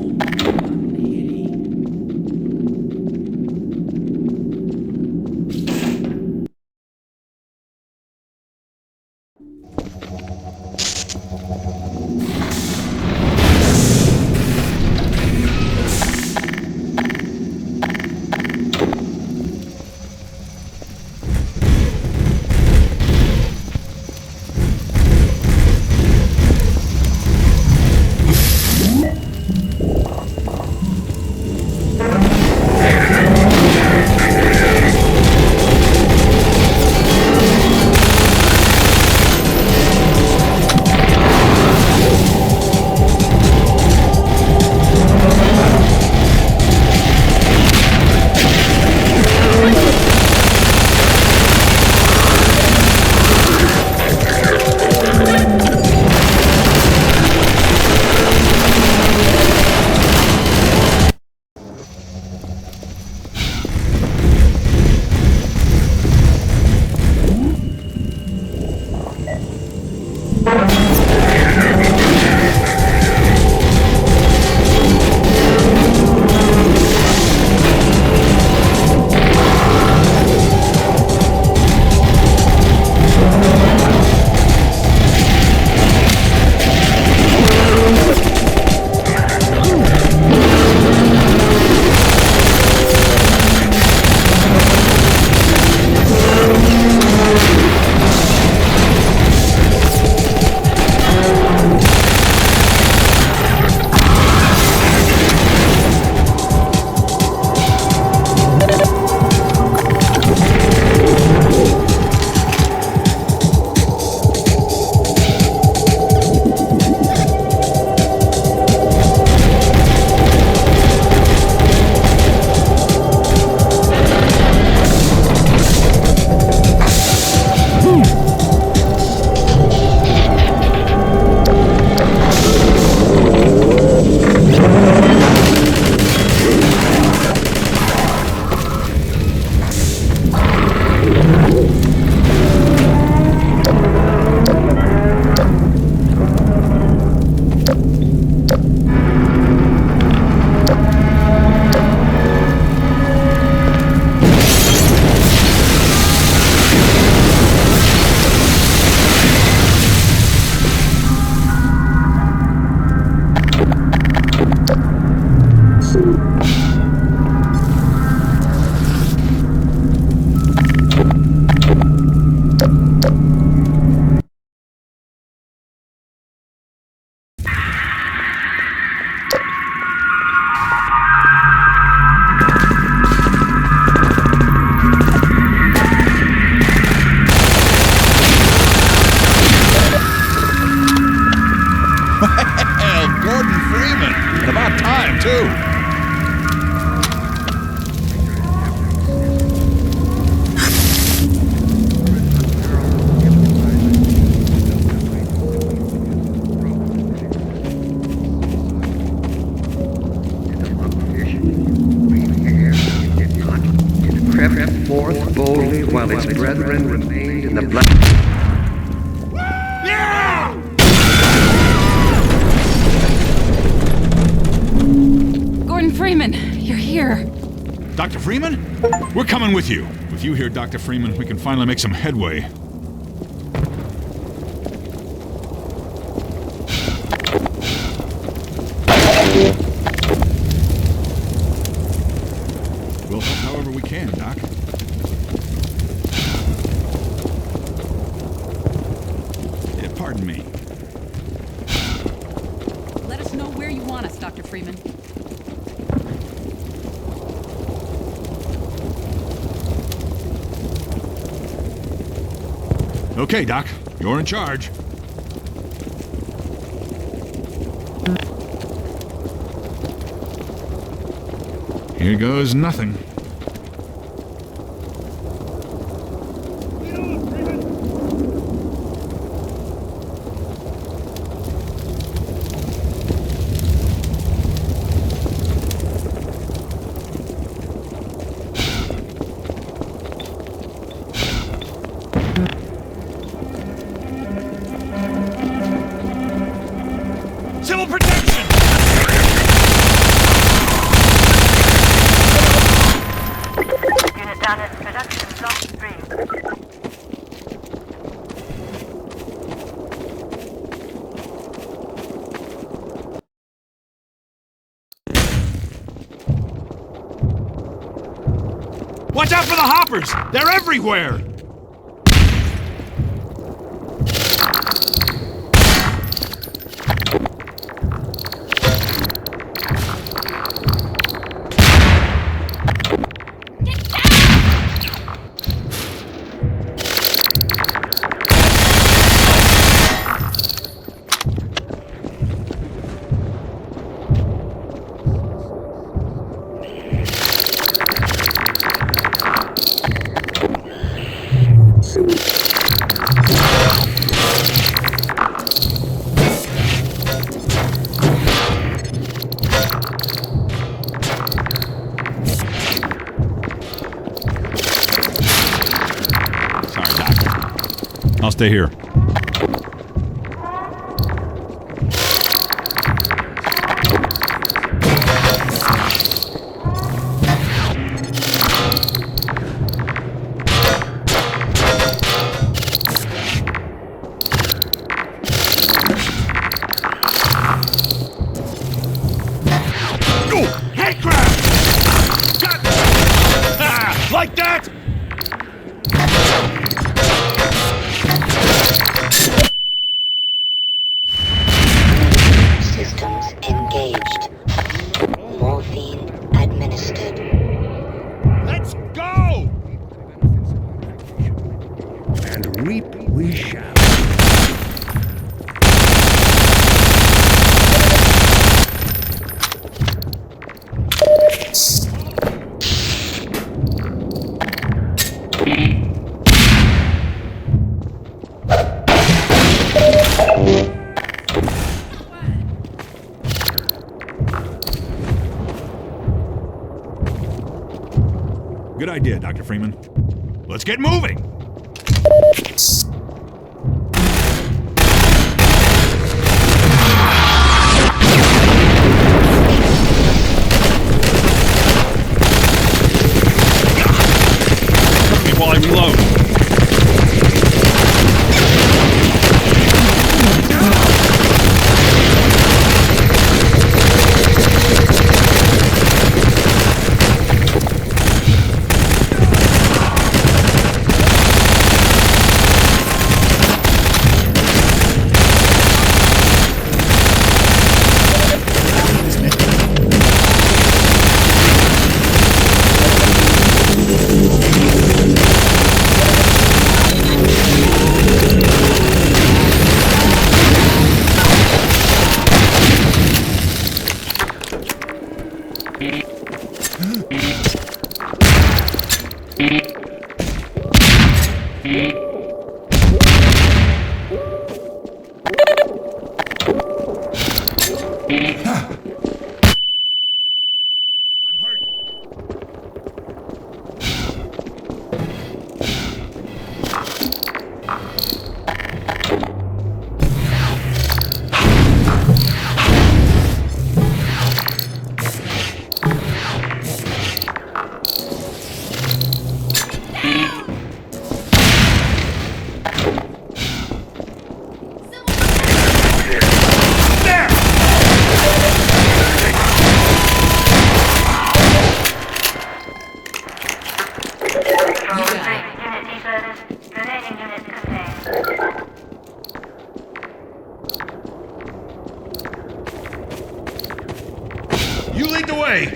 forth boldly while its brethren remained in the black. Gordon Freeman, you're here. Dr. Freeman? We're coming with you. With you here, Dr. Freeman, we can finally make some headway. We'll help however we can, Doc. Pardon me. want us, Dr. Freeman? Okay, Doc. You're in charge. Here goes nothing. Civil protection! Unit down at production block 3. Watch out for the hoppers! They're everywhere! I'll stay here. Like that? Systems engaged. Morphine administered. Let's go! And reap we shall. Good idea, Dr. Freeman. Let's get moving! Cover me while I reload. You lead the way.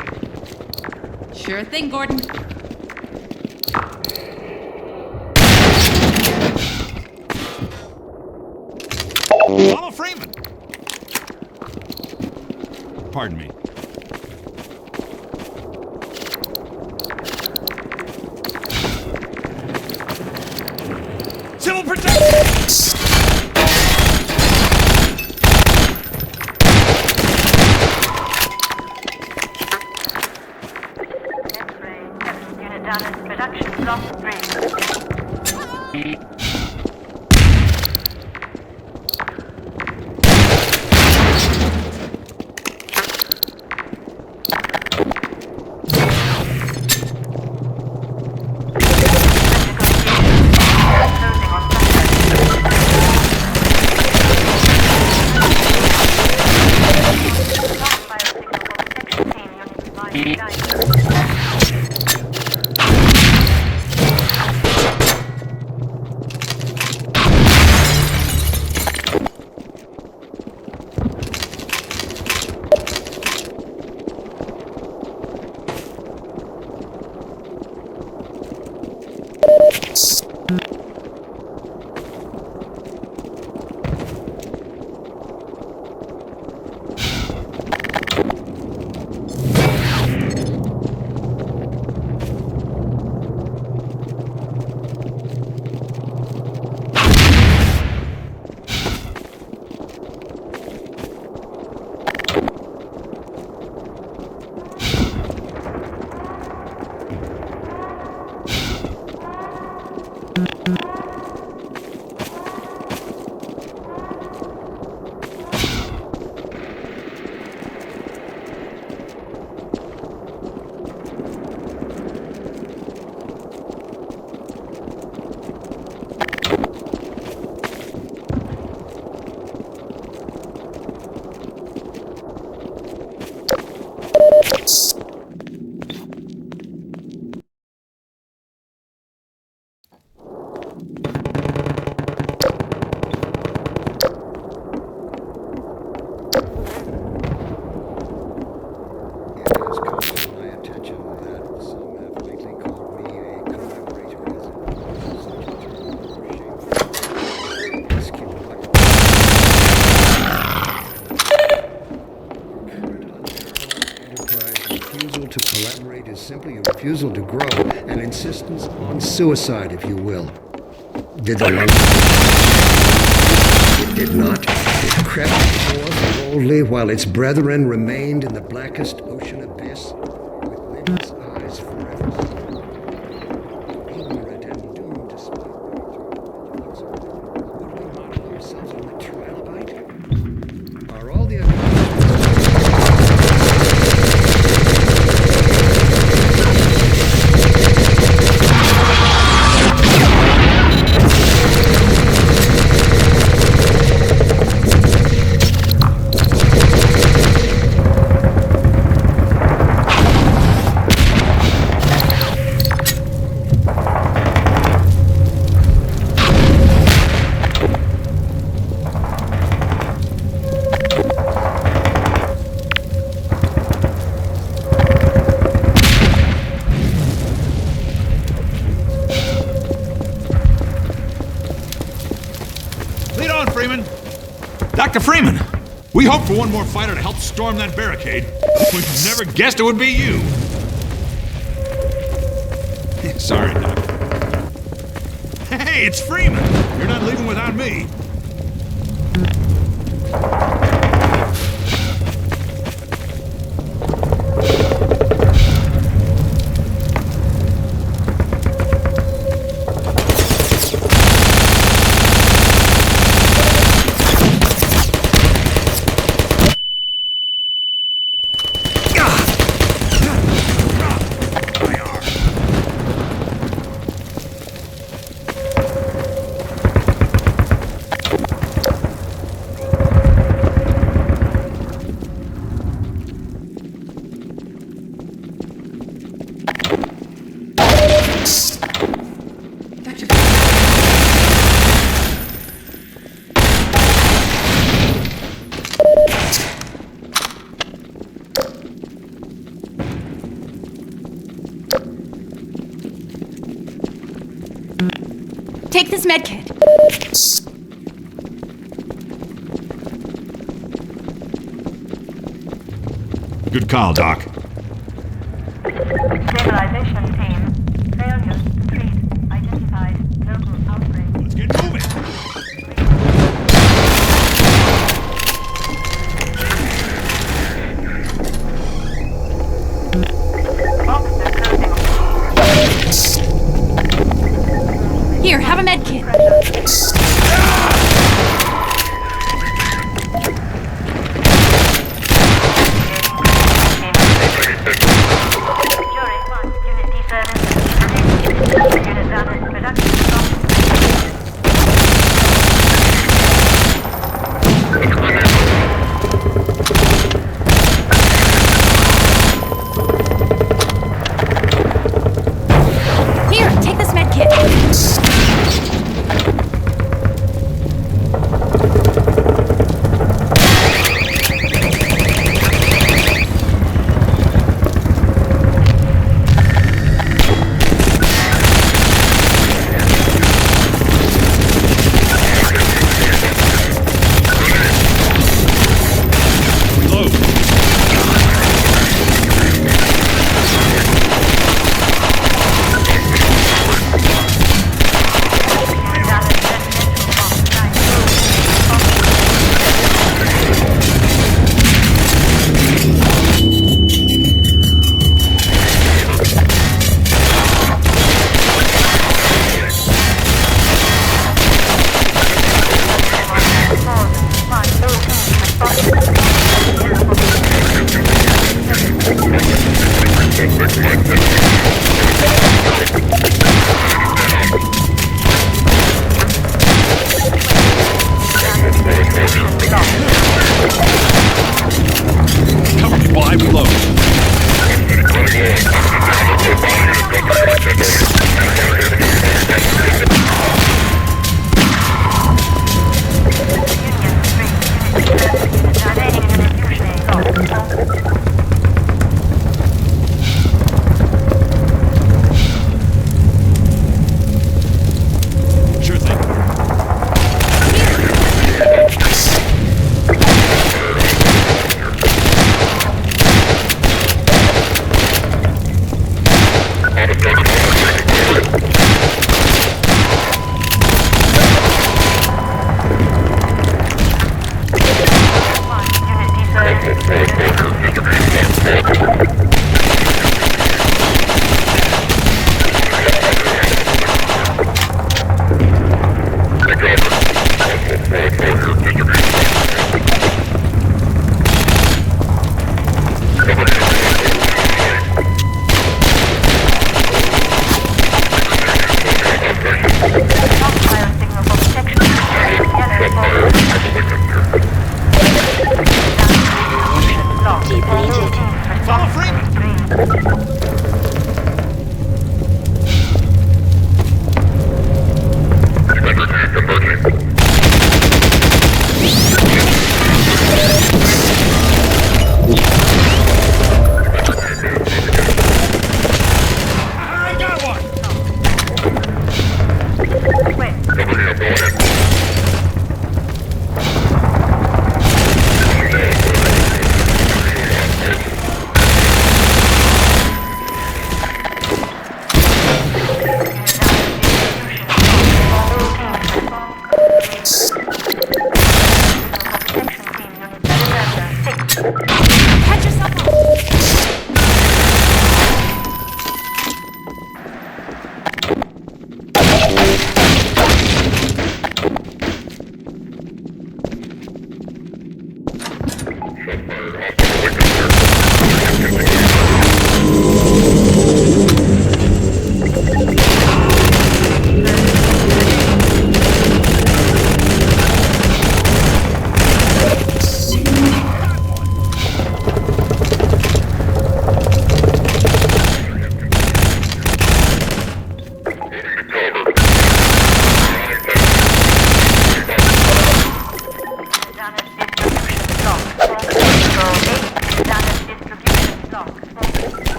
Sure thing, Gordon. Follow Freeman. Pardon me. Civil protection! Unit down in production block 3. Simply a refusal to grow, an insistence on suicide, if you will. Did the language? It did not. It crept forth boldly while its brethren remained in the blackest ocean abyss, with lidless eyes forever. Ignorant and doomed to speak. Would we model ourselves on the trilobite? Are all the Dr. Freeman, we hoped for one more fighter to help storm that barricade. We never guessed it would be you. Sorry, Doc. Hey, it's Freeman. You're not leaving without me. Take this medkit. Good call, Doc. Stabilization team. Failure to treat identified local outbreak. Let's get moving! Here, have a medkit. Here, take this medkit.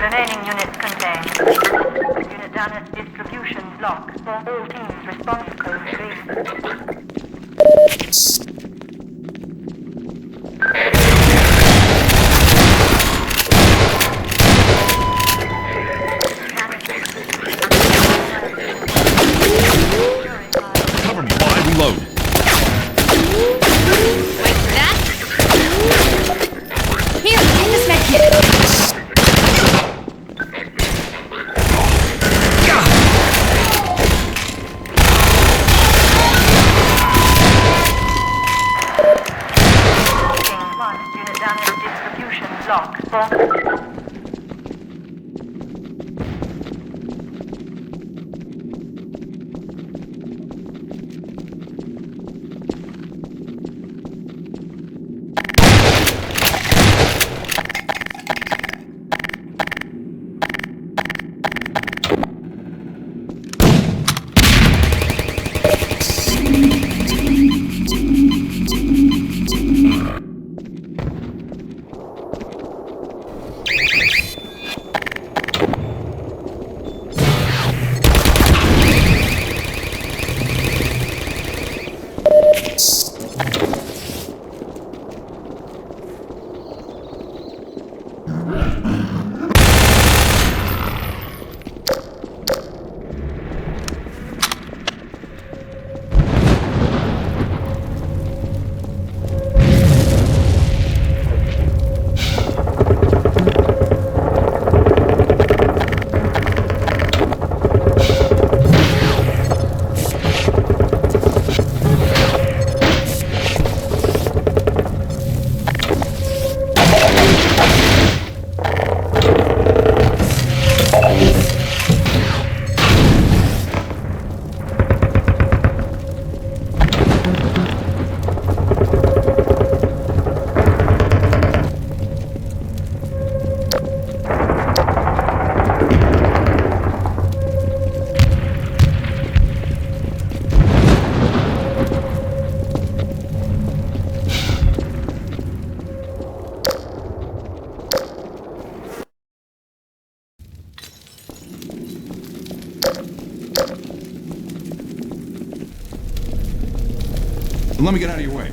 Remaining units contained. Unit down at distribution block. All teams response code 3. Cover me while I reload. Wait for that. Here, take this med kit. Unit down at distribution block. Let me get out of your way.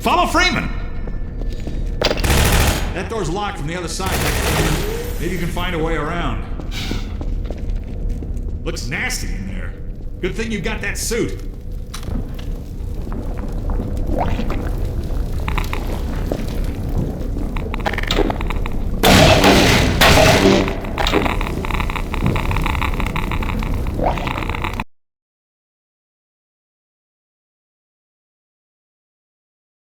Follow Freeman! That door's locked from the other side. Maybe you can find a way around. Looks nasty in there. Good thing you got that suit.